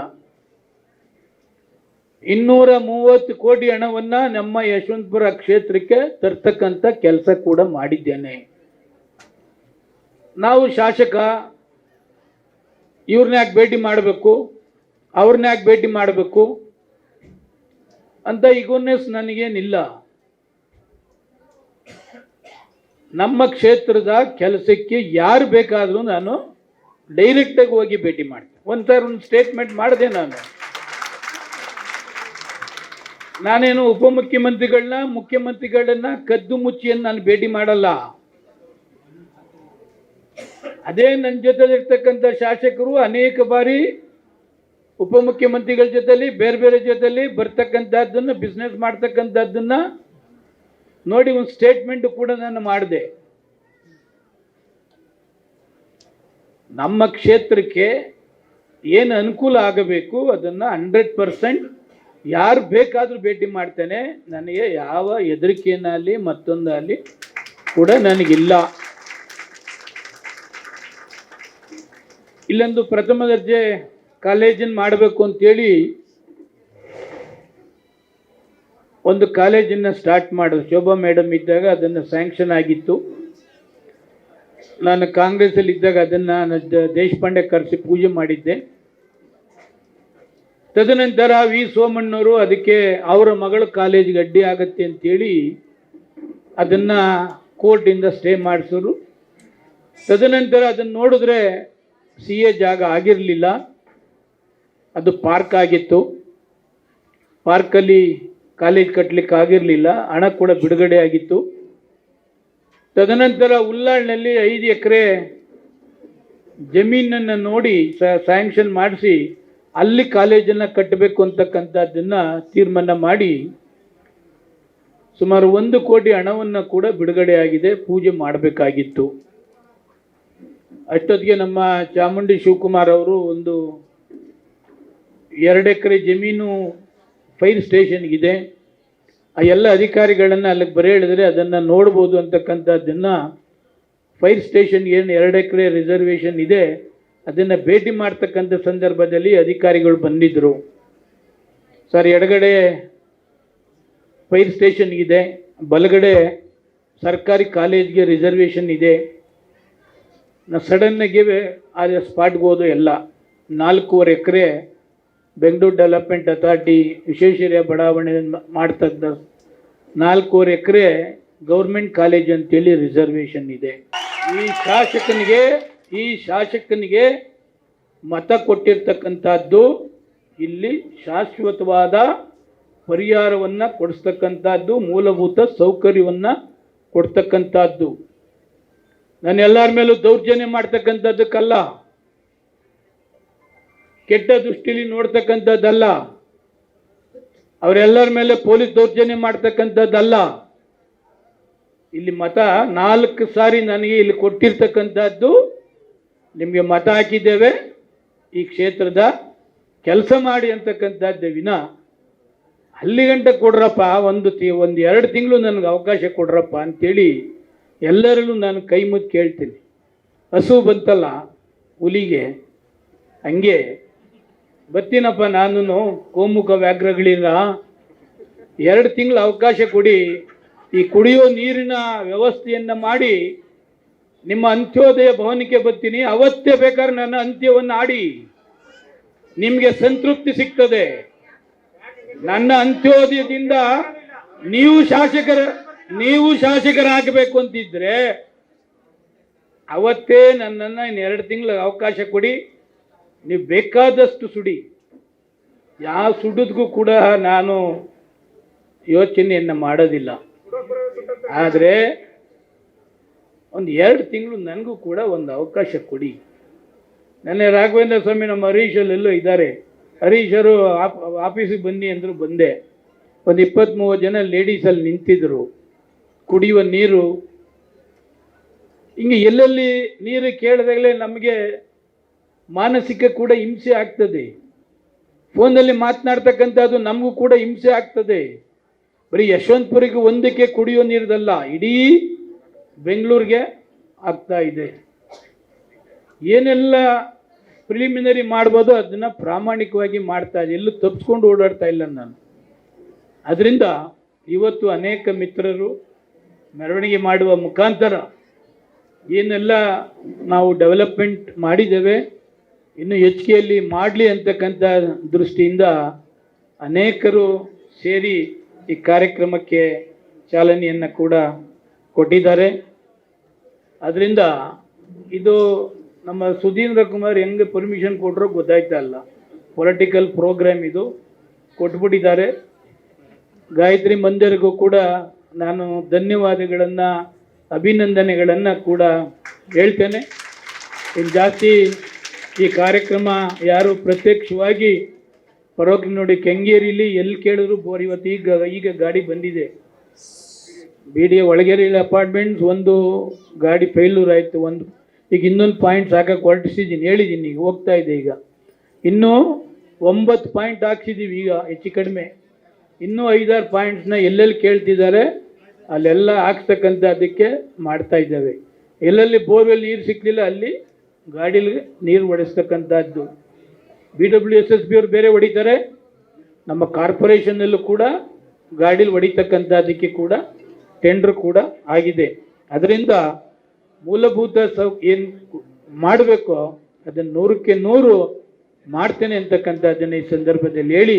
230 ಕೋಟಿ ಹಣವನ್ನು ನಮ್ಮ ಯಶವಂತಪುರ ಕ್ಷೇತ್ರಕ್ಕೆ ತರ್ತಕ್ಕಂಥ ಕೆಲಸ ಕೂಡ ಮಾಡಿದ್ದೇನೆ. ನಾವು ಶಾಸಕ, ಇವ್ರನ್ನ ಯಾಕೆ ಭೇಟಿ ಮಾಡಬೇಕು, ಅವ್ರನ್ನ ಯಾಕೆ ಭೇಟಿ ಮಾಡಬೇಕು ಅಂತ ಈಗೋನೆಸ್ ನನಗೇನಿಲ್ಲ. ನಮ್ಮ ಕ್ಷೇತ್ರದ ಕೆಲಸಕ್ಕೆ ಯಾರು ಬೇಕಾದರೂ ನಾನು ಡೈರೆಕ್ಟಾಗಿ ಹೋಗಿ ಭೇಟಿ ಮಾಡ್ತೀನಿ. ಒಂದು ಸ್ಟೇಟ್ಮೆಂಟ್ ಮಾಡಿದೆ ನಾನು. ನಾನೇನು ಮುಖ್ಯಮಂತ್ರಿಗಳನ್ನ ಕದ್ದು ಮುಚ್ಚಿಯನ್ನು ನಾನು ಭೇಟಿ ಮಾಡಲ್ಲ. ಅದೇ ನನ್ನ ಜೊತೆಲಿರ್ತಕ್ಕಂಥ ಶಾಸಕರು ಅನೇಕ ಬಾರಿ ಉಪಮುಖ್ಯಮಂತ್ರಿಗಳ ಜೊತೆಲಿ ಬೇರೆ ಬೇರೆ ಜೊತೆಲಿ ಬರ್ತಕ್ಕಂಥದ್ದನ್ನು ಬಿಸ್ನೆಸ್ ಮಾಡ್ತಕ್ಕಂಥದ್ದನ್ನ ನೋಡಿ ಒಂದು ಸ್ಟೇಟ್ಮೆಂಟ್ ಕೂಡ ನಾನು ಮಾಡಿದೆ. ನಮ್ಮ ಕ್ಷೇತ್ರಕ್ಕೆ ಏನು ಅನುಕೂಲ ಆಗಬೇಕು ಅದನ್ನು 100% ಯಾರು ಬೇಕಾದರೂ ಭೇಟಿ ಮಾಡ್ತೇನೆ. ನನಗೆ ಯಾವ ಹೆದರಿಕೆಯಲ್ಲಿ ಮತ್ತೊಂದಲ್ಲಿ ಕೂಡ ನನಗಿಲ್ಲ. ಇಲ್ಲೊಂದು ಪ್ರಥಮ ದರ್ಜೆ ಕಾಲೇಜನ್ನು ಮಾಡಬೇಕು ಅಂತೇಳಿ ಒಂದು ಕಾಲೇಜನ್ನು ಸ್ಟಾರ್ಟ್ ಮಾಡಿದ್ರು. ಶೋಭಾ ಮೇಡಮ್ ಇದ್ದಾಗ ಅದನ್ನು ಸ್ಯಾಂಕ್ಷನ್ ಆಗಿತ್ತು. ನಾನು ಕಾಂಗ್ರೆಸ್ಸಲ್ಲಿ ಇದ್ದಾಗ ಅದನ್ನು ದೇಶಪಾಂಡೆ ಕರೆಸಿ ಪೂಜೆ ಮಾಡಿದ್ದೆ. ತದನಂತರ ವಿ ಸೋಮಣ್ಣವರು ಅದಕ್ಕೆ ಅವರ ಮಗಳ ಕಾಲೇಜಿಗೆ ಅಡ್ಡಿ ಆಗತ್ತೆ ಅಂತೇಳಿ ಅದನ್ನು ಕೋರ್ಟಿಂದ ಸ್ಟೇ ಮಾಡಿಸೋರು. ತದನಂತರ ಅದನ್ನು ನೋಡಿದ್ರೆ CA ಜಾಗ ಆಗಿರಲಿಲ್ಲ, ಅದು ಪಾರ್ಕ್ ಆಗಿತ್ತು. ಪಾರ್ಕಲ್ಲಿ ಕಾಲೇಜ್ ಕಟ್ಟಲಿಕ್ಕೆ ಆಗಿರಲಿಲ್ಲ, ಹಣ ಕೂಡ ಬಿಡುಗಡೆ ಆಗಿತ್ತು. ತದನಂತರ ಉಲ್ಲಾಳ್ನಲ್ಲಿ 5 ಎಕರೆ ಜಮೀನನ್ನು ನೋಡಿ ಸ್ಯಾಂಕ್ಷನ್ ಮಾಡಿಸಿ ಅಲ್ಲಿ ಕಾಲೇಜನ್ನು ಕಟ್ಟಬೇಕು ಅಂತಕ್ಕಂಥದ್ದನ್ನು ತೀರ್ಮಾನ ಮಾಡಿ ಸುಮಾರು 1 ಕೋಟಿ ಹಣವನ್ನು ಕೂಡ ಬಿಡುಗಡೆ ಆಗಿದೆ. ಪೂಜೆ ಮಾಡಬೇಕಾಗಿತ್ತು. ಅಷ್ಟೊತ್ತಿಗೆ ನಮ್ಮ ಚಾಮುಂಡಿ ಶಿವಕುಮಾರ್ ಅವರು ಒಂದು 2 ಎಕರೆ ಜಮೀನು ಫೈರ್ ಸ್ಟೇಷನ್ಗಿದೆ, ಆ ಎಲ್ಲ ಅಧಿಕಾರಿಗಳನ್ನು ಅಲ್ಲಿಗೆ ಬರೀ ಹೇಳಿದ್ರೆ ಅದನ್ನು ನೋಡ್ಬೋದು ಅಂತಕ್ಕಂಥದ್ದನ್ನು ಫೈರ್ ಸ್ಟೇಷನ್ ಏನು 2 ಎಕರೆ ರಿಸರ್ವೇಷನ್ ಇದೆ ಅದನ್ನು ಭೇಟಿ ಮಾಡ್ತಕ್ಕಂಥ ಸಂದರ್ಭದಲ್ಲಿ ಅಧಿಕಾರಿಗಳು ಬಂದಿದ್ದರು. ಸರ್, ಎಡಗಡೆ ಫೈರ್ ಸ್ಟೇಷನ್ ಇದೆ, ಬಲಗಡೆ ಸರ್ಕಾರಿ ಕಾಲೇಜ್ಗೆ ರಿಸರ್ವೇಷನ್ ಇದೆ. ನಾವು ಸಡನ್ನಾಗಿ ಆ ಸ್ಪಾಟ್ಗೆ ಹೋದು ಎಲ್ಲ 4.5 ಎಕರೆ ಬೆಂಗಳೂರು ಡೆವಲಪ್ಮೆಂಟ್ ಅಥಾರಿಟಿ ವಿಶ್ವೇಶ್ವರಯ್ಯ ಬಡಾವಣೆ ಮಾಡ್ತಕ್ಕ 4.5 ಎಕರೆ ಗೌರ್ಮೆಂಟ್ ಕಾಲೇಜ್ ಅಂತೇಳಿ ರಿಸರ್ವೇಷನ್ ಇದೆ. ಈ ಶಾಸಕನಿಗೆ ಮತ ಕೊಟ್ಟಿರ್ತಕ್ಕಂಥದ್ದು ಇಲ್ಲಿ ಶಾಶ್ವತವಾದ ಪರಿಹಾರವನ್ನು ಕೊಡಿಸ್ತಕ್ಕಂಥದ್ದು, ಮೂಲಭೂತ ಸೌಕರ್ಯವನ್ನು ಕೊಡ್ತಕ್ಕಂಥದ್ದು. ನಾನು ಎಲ್ಲರ ಮೇಲೂ ದೌರ್ಜನ್ಯ ಮಾಡ್ತಕ್ಕಂಥದ್ದಕ್ಕಲ್ಲ, ಕೆಟ್ಟ ದೃಷ್ಟಿಲಿ ನೋಡ್ತಕ್ಕಂಥದ್ದಲ್ಲ, ಅವರೆಲ್ಲರ ಮೇಲೆ ಪೊಲೀಸ್ ದೌರ್ಜನ್ಯ ಮಾಡ್ತಕ್ಕಂಥದ್ದಲ್ಲ. ಇಲ್ಲಿ ಮತ 4 ಸಾರಿ ನನಗೆ ಇಲ್ಲಿ ಕೊಟ್ಟಿರ್ತಕ್ಕಂಥದ್ದು, ನಿಮಗೆ ಮತ ಹಾಕಿದ್ದೇವೆ, ಈ ಕ್ಷೇತ್ರದ ಕೆಲಸ ಮಾಡಿ ಅಂತಕ್ಕಂಥದ್ದೇ ವಿನ ಅಲ್ಲಿ ಗಂಟ ಕೊಡ್ರಪ್ಪ, ಒಂದು 2 ತಿಂಗಳು ನನಗೆ ಅವಕಾಶ ಕೊಡ್ರಪ್ಪ ಅಂಥೇಳಿ ಎಲ್ಲರಲ್ಲೂ ನಾನು ಕೈ ಮುದ್ದು ಕೇಳ್ತೀನಿ. ಹಸು ಬಂತಲ್ಲ ಹುಲಿಗೆ, ಹಂಗೆ ಬರ್ತೀನಪ್ಪ ನಾನು ಕೋಮುಖ ವ್ಯಾಘ್ರಗಳಿಂದ 2 ತಿಂಗಳು ಅವಕಾಶ ಕೊಡಿ, ಈ ಕುಡಿಯೋ ನೀರಿನ ವ್ಯವಸ್ಥೆಯನ್ನು ಮಾಡಿ ನಿಮ್ಮ ಅಂತ್ಯೋದಯ ಭವನಕ್ಕೆ ಬರ್ತೀನಿ. ಅವತ್ತೇ ಬೇಕಾದ್ರೆ ನನ್ನ ಅಂತ್ಯವನ್ನು ಆಡಿ, ನಿಮಗೆ ಸಂತೃಪ್ತಿ ಸಿಗ್ತದೆ. ನನ್ನ ಅಂತ್ಯೋದಯದಿಂದ ನೀವು ಶಾಸಕರಾಗಬೇಕು ಅಂತಿದ್ರೆ ಅವತ್ತೇ ನನ್ನನ್ನು ಇನ್ನು 2 ತಿಂಗಳ ಅವಕಾಶ ಕೊಡಿ. ನೀವು ಬೇಕಾದಷ್ಟು ಸುಡಿ, ಯಾವ ಸುಡಿದ್ಗೂ ಕೂಡ ನಾನು ಯೋಚನೆಯನ್ನು ಮಾಡೋದಿಲ್ಲ. ಆದರೆ ಒಂದು 2 ತಿಂಗಳು ನನಗೂ ಕೂಡ ಒಂದು ಅವಕಾಶ ಕೊಡಿ. ನೆನ್ನೆ ರಾಘವೇಂದ್ರ ಸ್ವಾಮಿ ನಮ್ಮ ಹರೀಶಲ್ಲೆಲ್ಲೋ ಇದ್ದಾರೆ, ಹರೀಶರು ಆಫೀಸಿಗೆ ಬನ್ನಿ ಅಂದರು, ಬಂದೆ. ಒಂದು 20-30 ಜನ ಲೇಡೀಸಲ್ಲಿ ನಿಂತಿದ್ದರು. ಕುಡಿಯುವ ನೀರು ಹಿಂಗೆ ಎಲ್ಲೆಲ್ಲಿ ನೀರು ಕೇಳಿದಾಗಲೇ ನಮಗೆ ಮಾನಸಿಕ ಕೂಡ ಹಿಂಸೆ ಆಗ್ತದೆ. ಫೋನಲ್ಲಿ ಮಾತನಾಡ್ತಕ್ಕಂಥದ್ದು ನಮಗೂ ಕೂಡ ಹಿಂಸೆ ಆಗ್ತದೆ. ಬರೀ ಯಶವಂತಪುರಿಗೆ ಒಂದಕ್ಕೆ ಕುಡಿಯೋ ನೀರದಲ್ಲ, ಇಡೀ ಬೆಂಗಳೂರಿಗೆ ಆಗ್ತಾ ಇದೆ. ಏನೆಲ್ಲ ಪ್ರಿಲಿಮಿನರಿ ಮಾಡ್ಬೋದು ಅದನ್ನು ಪ್ರಾಮಾಣಿಕವಾಗಿ ಮಾಡ್ತಾ ಇದೆ, ಎಲ್ಲೂ ತಪ್ಪಿಸ್ಕೊಂಡು ಓಡಾಡ್ತಾ ಇಲ್ಲ ನಾನು. ಅದರಿಂದ ಇವತ್ತು ಅನೇಕ ಮಿತ್ರರು ಮೆರವಣಿಗೆ ಮಾಡುವ ಮುಖಾಂತರ ಏನೆಲ್ಲ ನಾವು ಡೆವಲಪ್ಮೆಂಟ್ ಮಾಡಿದ್ದೇವೆ, ಇನ್ನು ಹೆಚ್ಚಿಗೆಯಲ್ಲಿ ಮಾಡಲಿ ಅಂತಕ್ಕಂಥ ದೃಷ್ಟಿಯಿಂದ ಅನೇಕರು ಸೇರಿ ಈ ಕಾರ್ಯಕ್ರಮಕ್ಕೆ ಚಾಲನೆಯನ್ನು ಕೂಡ ಕೊಟ್ಟಿದ್ದಾರೆ. ಅದರಿಂದ ಇದು ನಮ್ಮ ಸುಧೀಂದ್ರ ಕುಮಾರ್ ಹೆಂಗೆ ಪರ್ಮಿಷನ್ ಕೊಟ್ಟರೋ ಗೊತ್ತಾಯ್ತಾ ಇಲ್ಲ. ಪೊಲಿಟಿಕಲ್ ಪ್ರೋಗ್ರಾಮ್ ಇದು ಕೊಟ್ಬಿಟ್ಟಿದ್ದಾರೆ. ಗಾಯತ್ರಿ ಮಂದಿರಿಗೂ ಕೂಡ ನಾನು ಧನ್ಯವಾದಗಳನ್ನು ಅಭಿನಂದನೆಗಳನ್ನು ಕೂಡ ಹೇಳ್ತೇನೆ. ಇನ್ನು ಜಾಸ್ತಿ ಈ ಕಾರ್ಯಕ್ರಮ ಯಾರು ಪ್ರತ್ಯಕ್ಷವಾಗಿ ಪರೋಕ್ಷ ನೋಡಿ ಕೆಂಗೇರಿಲಿ ಎಲ್ಲಿ ಕೇಳಿದ್ರು ಬೋರ್. ಇವತ್ತು ಈಗ ಗಾಡಿ ಬಂದಿದೆ BD ಒಳಗೇರಿ ಅಪಾರ್ಟ್ಮೆಂಟ್ಸ್, ಒಂದು ಗಾಡಿ ಫೇಲ್ಯೂರ್ ಆಯಿತು. ಈಗ ಇನ್ನೊಂದು ಪಾಯಿಂಟ್ ಹಾಕಕ್ಕೆ ಹೊರಟಿಸಿದ್ದೀನಿ, ಹೇಳಿದ್ದೀನಿ, ಈಗ ಹೋಗ್ತಾ ಇದೆ. ಈಗ ಇನ್ನೂ 9 ಪಾಯಿಂಟ್ ಹಾಕ್ಸಿದ್ದೀವಿ, ಈಗ ಹೆಚ್ಚು ಕಡಿಮೆ ಇನ್ನೂ 5-6 ಪಾಯಿಂಟ್ಸ್ನ ಎಲ್ಲೆಲ್ಲಿ ಕೇಳ್ತಿದ್ದಾರೆ ಅಲ್ಲೆಲ್ಲ ಹಾಕ್ಸ್ತಕ್ಕಂಥದ್ದಕ್ಕೆ ಮಾಡ್ತಾ ಇದ್ದೇವೆ. ಎಲ್ಲೆಲ್ಲಿ ಬೋರ್ವೆಲ್ ನೀರು ಸಿಕ್ಕಲಿಲ್ಲ ಅಲ್ಲಿ ಗಾಡೀಲಿ ನೀರು ಹೊಡೆಸ್ತಕ್ಕಂಥದ್ದು. BWSSB ಅವರು ಬೇರೆ ಹೊಡಿತಾರೆ, ನಮ್ಮ ಕಾರ್ಪೊರೇಷನ್ನಲ್ಲೂ ಕೂಡ ಗಾಡೀಲಿ ಹೊಡಿತಕ್ಕಂಥದ್ದಕ್ಕೆ ಕೂಡ ಟೆಂಡ್ರ್ ಕೂಡ ಆಗಿದೆ. ಅದರಿಂದ ಮೂಲಭೂತ ಏನು ಮಾಡಬೇಕೋ ಅದನ್ನು 100ಕ್ಕೆ 100 ಮಾಡ್ತೇನೆ ಅಂತಕ್ಕಂಥದ್ದನ್ನು ಈ ಸಂದರ್ಭದಲ್ಲಿ ಹೇಳಿ,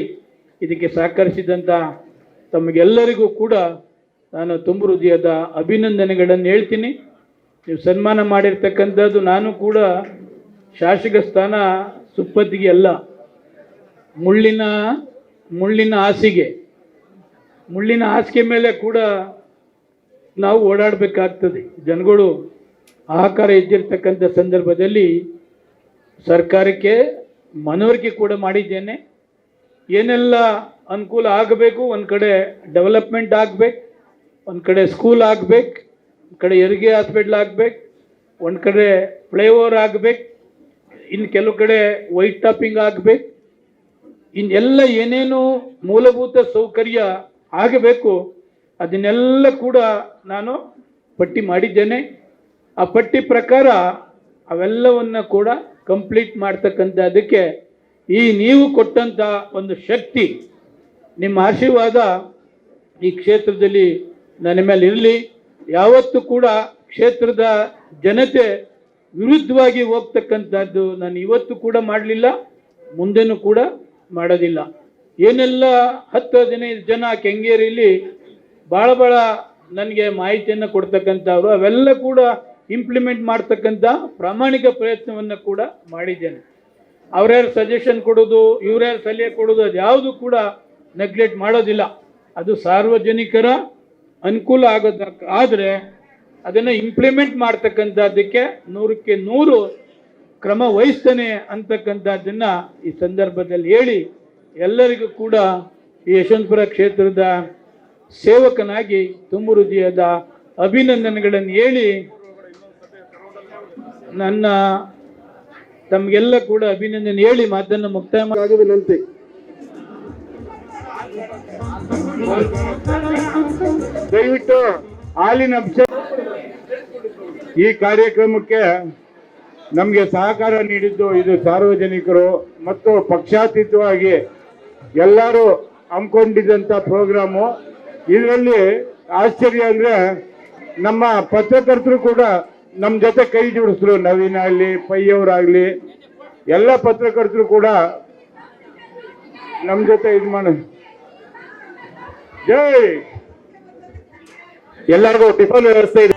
ಇದಕ್ಕೆ ಸಹಕರಿಸಿದಂಥ ತಮಗೆಲ್ಲರಿಗೂ ಕೂಡ ನಾನು ತುಂಬ ಹೃದಯದ ಅಭಿನಂದನೆಗಳನ್ನು ಹೇಳ್ತೀನಿ. ನೀವು ಸನ್ಮಾನ ಮಾಡಿರ್ತಕ್ಕಂಥದ್ದು, ನಾನು ಕೂಡ ಶಾಸಕ ಸ್ಥಾನ ಸುಪ್ಪತ್ತಿಗೆ ಅಲ್ಲ, ಮುಳ್ಳಿನ ಹಾಸಿಗೆ ಮೇಲೆ ಕೂಡ ನಾವು ಓಡಾಡಬೇಕಾಗ್ತದೆ. ಜನಗಳು ಆಹಾಕಾರ ಇದ್ದಿರ್ತಕ್ಕಂಥ ಸಂದರ್ಭದಲ್ಲಿ ಸರ್ಕಾರಕ್ಕೆ ಮನವರಿಕೆ ಕೂಡ ಮಾಡಿದ್ದೇನೆ. ಏನೆಲ್ಲ ಅನುಕೂಲ ಆಗಬೇಕು, ಒಂದು ಕಡೆ ಡೆವಲಪ್ಮೆಂಟ್ ಆಗಬೇಕು, ಒಂದು ಕಡೆ ಸ್ಕೂಲ್ ಆಗಬೇಕು, ಒಂದು ಕಡೆ ಹೆರಿಗೆ ಹಾಸ್ಪಿಟ್ಲ್ ಆಗಬೇಕು, ಒಂದು ಕಡೆ ಫ್ಲೈಓವರ್ ಆಗಬೇಕು, ಇನ್ನು ಕೆಲವು ಕಡೆ ವೈಟ್ ಟಾಪಿಂಗ್ ಆಗಬೇಕು, ಇನ್ನೆಲ್ಲ ಏನೇನು ಮೂಲಭೂತ ಸೌಕರ್ಯ ಆಗಬೇಕು ಅದನ್ನೆಲ್ಲ ಕೂಡ ನಾನು ಪಟ್ಟಿ ಮಾಡಿದ್ದೇನೆ. ಆ ಪಟ್ಟಿ ಪ್ರಕಾರ ಅವೆಲ್ಲವನ್ನು ಕೂಡ ಕಂಪ್ಲೀಟ್ ಮಾಡ್ತಕ್ಕಂಥದ್ದಕ್ಕೆ ಈ ನೀವು ಕೊಟ್ಟಂಥ ಒಂದು ಶಕ್ತಿ, ನಿಮ್ಮ ಆಶೀರ್ವಾದ ಈ ಕ್ಷೇತ್ರದಲ್ಲಿ ನನ್ನ ಮೇಲೆ ಇರಲಿ. ಯಾವತ್ತೂ ಕೂಡ ಕ್ಷೇತ್ರದ ಜನತೆ ವಿರುದ್ಧವಾಗಿ ಹೋಗ್ತಕ್ಕಂಥದ್ದು ನಾನು ಇವತ್ತು ಕೂಡ ಮಾಡಲಿಲ್ಲ, ಮುಂದೆನೂ ಕೂಡ ಮಾಡೋದಿಲ್ಲ. ಏನೆಲ್ಲ 10-15 ಜನ ಕೆಂಗೇರಿಯಲ್ಲಿ ಭಾಳ ನನಗೆ ಮಾಹಿತಿಯನ್ನು ಕೊಡ್ತಕ್ಕಂಥವ್ರು, ಅವೆಲ್ಲ ಕೂಡ ಇಂಪ್ಲಿಮೆಂಟ್ ಮಾಡ್ತಕ್ಕಂಥ ಪ್ರಾಮಾಣಿಕ ಪ್ರಯತ್ನವನ್ನು ಕೂಡ ಮಾಡಿದ್ದೇನೆ. ಅವ್ರ್ಯಾರು ಸಜೆಷನ್ ಕೊಡೋದು, ಇವ್ರ್ಯಾರು ಸಲಹೆ ಕೊಡೋದು, ಅದು ಯಾವುದು ಕೂಡ ನೆಗ್ಲೆಕ್ಟ್ ಮಾಡೋದಿಲ್ಲ. ಅದು ಸಾರ್ವಜನಿಕರ ಅನುಕೂಲ ಆದರೆ ಅದನ್ನು ಇಂಪ್ಲಿಮೆಂಟ್ ಮಾಡ್ತಕ್ಕಂಥದ್ದಕ್ಕೆ 100ಕ್ಕೆ 100 ಕ್ರಮ ವಹಿಸ್ತೇನೆ ಅಂತಕ್ಕಂಥದ್ದನ್ನು ಈ ಸಂದರ್ಭದಲ್ಲಿ ಹೇಳಿ, ಎಲ್ಲರಿಗೂ ಕೂಡ ಈ ಯಶವಂತಪುರ ಕ್ಷೇತ್ರದ ಸೇವಕನಾಗಿ ತುಂಬ ಹೃದಯದ ಅಭಿನಂದನೆಗಳನ್ನು ಹೇಳಿ, ನನ್ನ ತಮಗೆಲ್ಲ ಕೂಡ ಅಭಿನಂದನೆ ಹೇಳಿ ಮಾತನ್ನು ಮುಕ್ತಾಯ ಮಾಡಿ ವಿನಂತಿ. ದಯವಿಟ್ಟು ಹಾಲಿನ ಅಂಶ ಈ ಕಾರ್ಯಕ್ರಮಕ್ಕೆ ನಮಗೆ ಸಹಕಾರ ನೀಡಿದ್ದು ಇದು ಸಾರ್ವಜನಿಕರು ಮತ್ತು ಪಕ್ಷಾತೀತವಾಗಿ ಎಲ್ಲರೂ ಹಮ್ಮಿಕೊಂಡಿದ್ದಂಥ ಪ್ರೋಗ್ರಾಮು. ಇದರಲ್ಲಿ ಆಶ್ಚರ್ಯ ಅಂದರೆ ನಮ್ಮ ಪತ್ರಕರ್ತರು ಕೂಡ ನಮ್ಮ ಜೊತೆ ಕೈ ಜೋಡಿಸಿದ್ರು. ನವೀನ ಆಗಲಿ, ಪೈಯವರಾಗಲಿ, ಎಲ್ಲ ಪತ್ರಕರ್ತರು ಕೂಡ ನಮ್ಮ ಜೊತೆ ಇದು ಮಾಡ. ಜೈ. ಎಲ್ಲರಿಗೂ ಟಿಫನ್ ವ್ಯವಸ್ಥೆ ಇದೆ.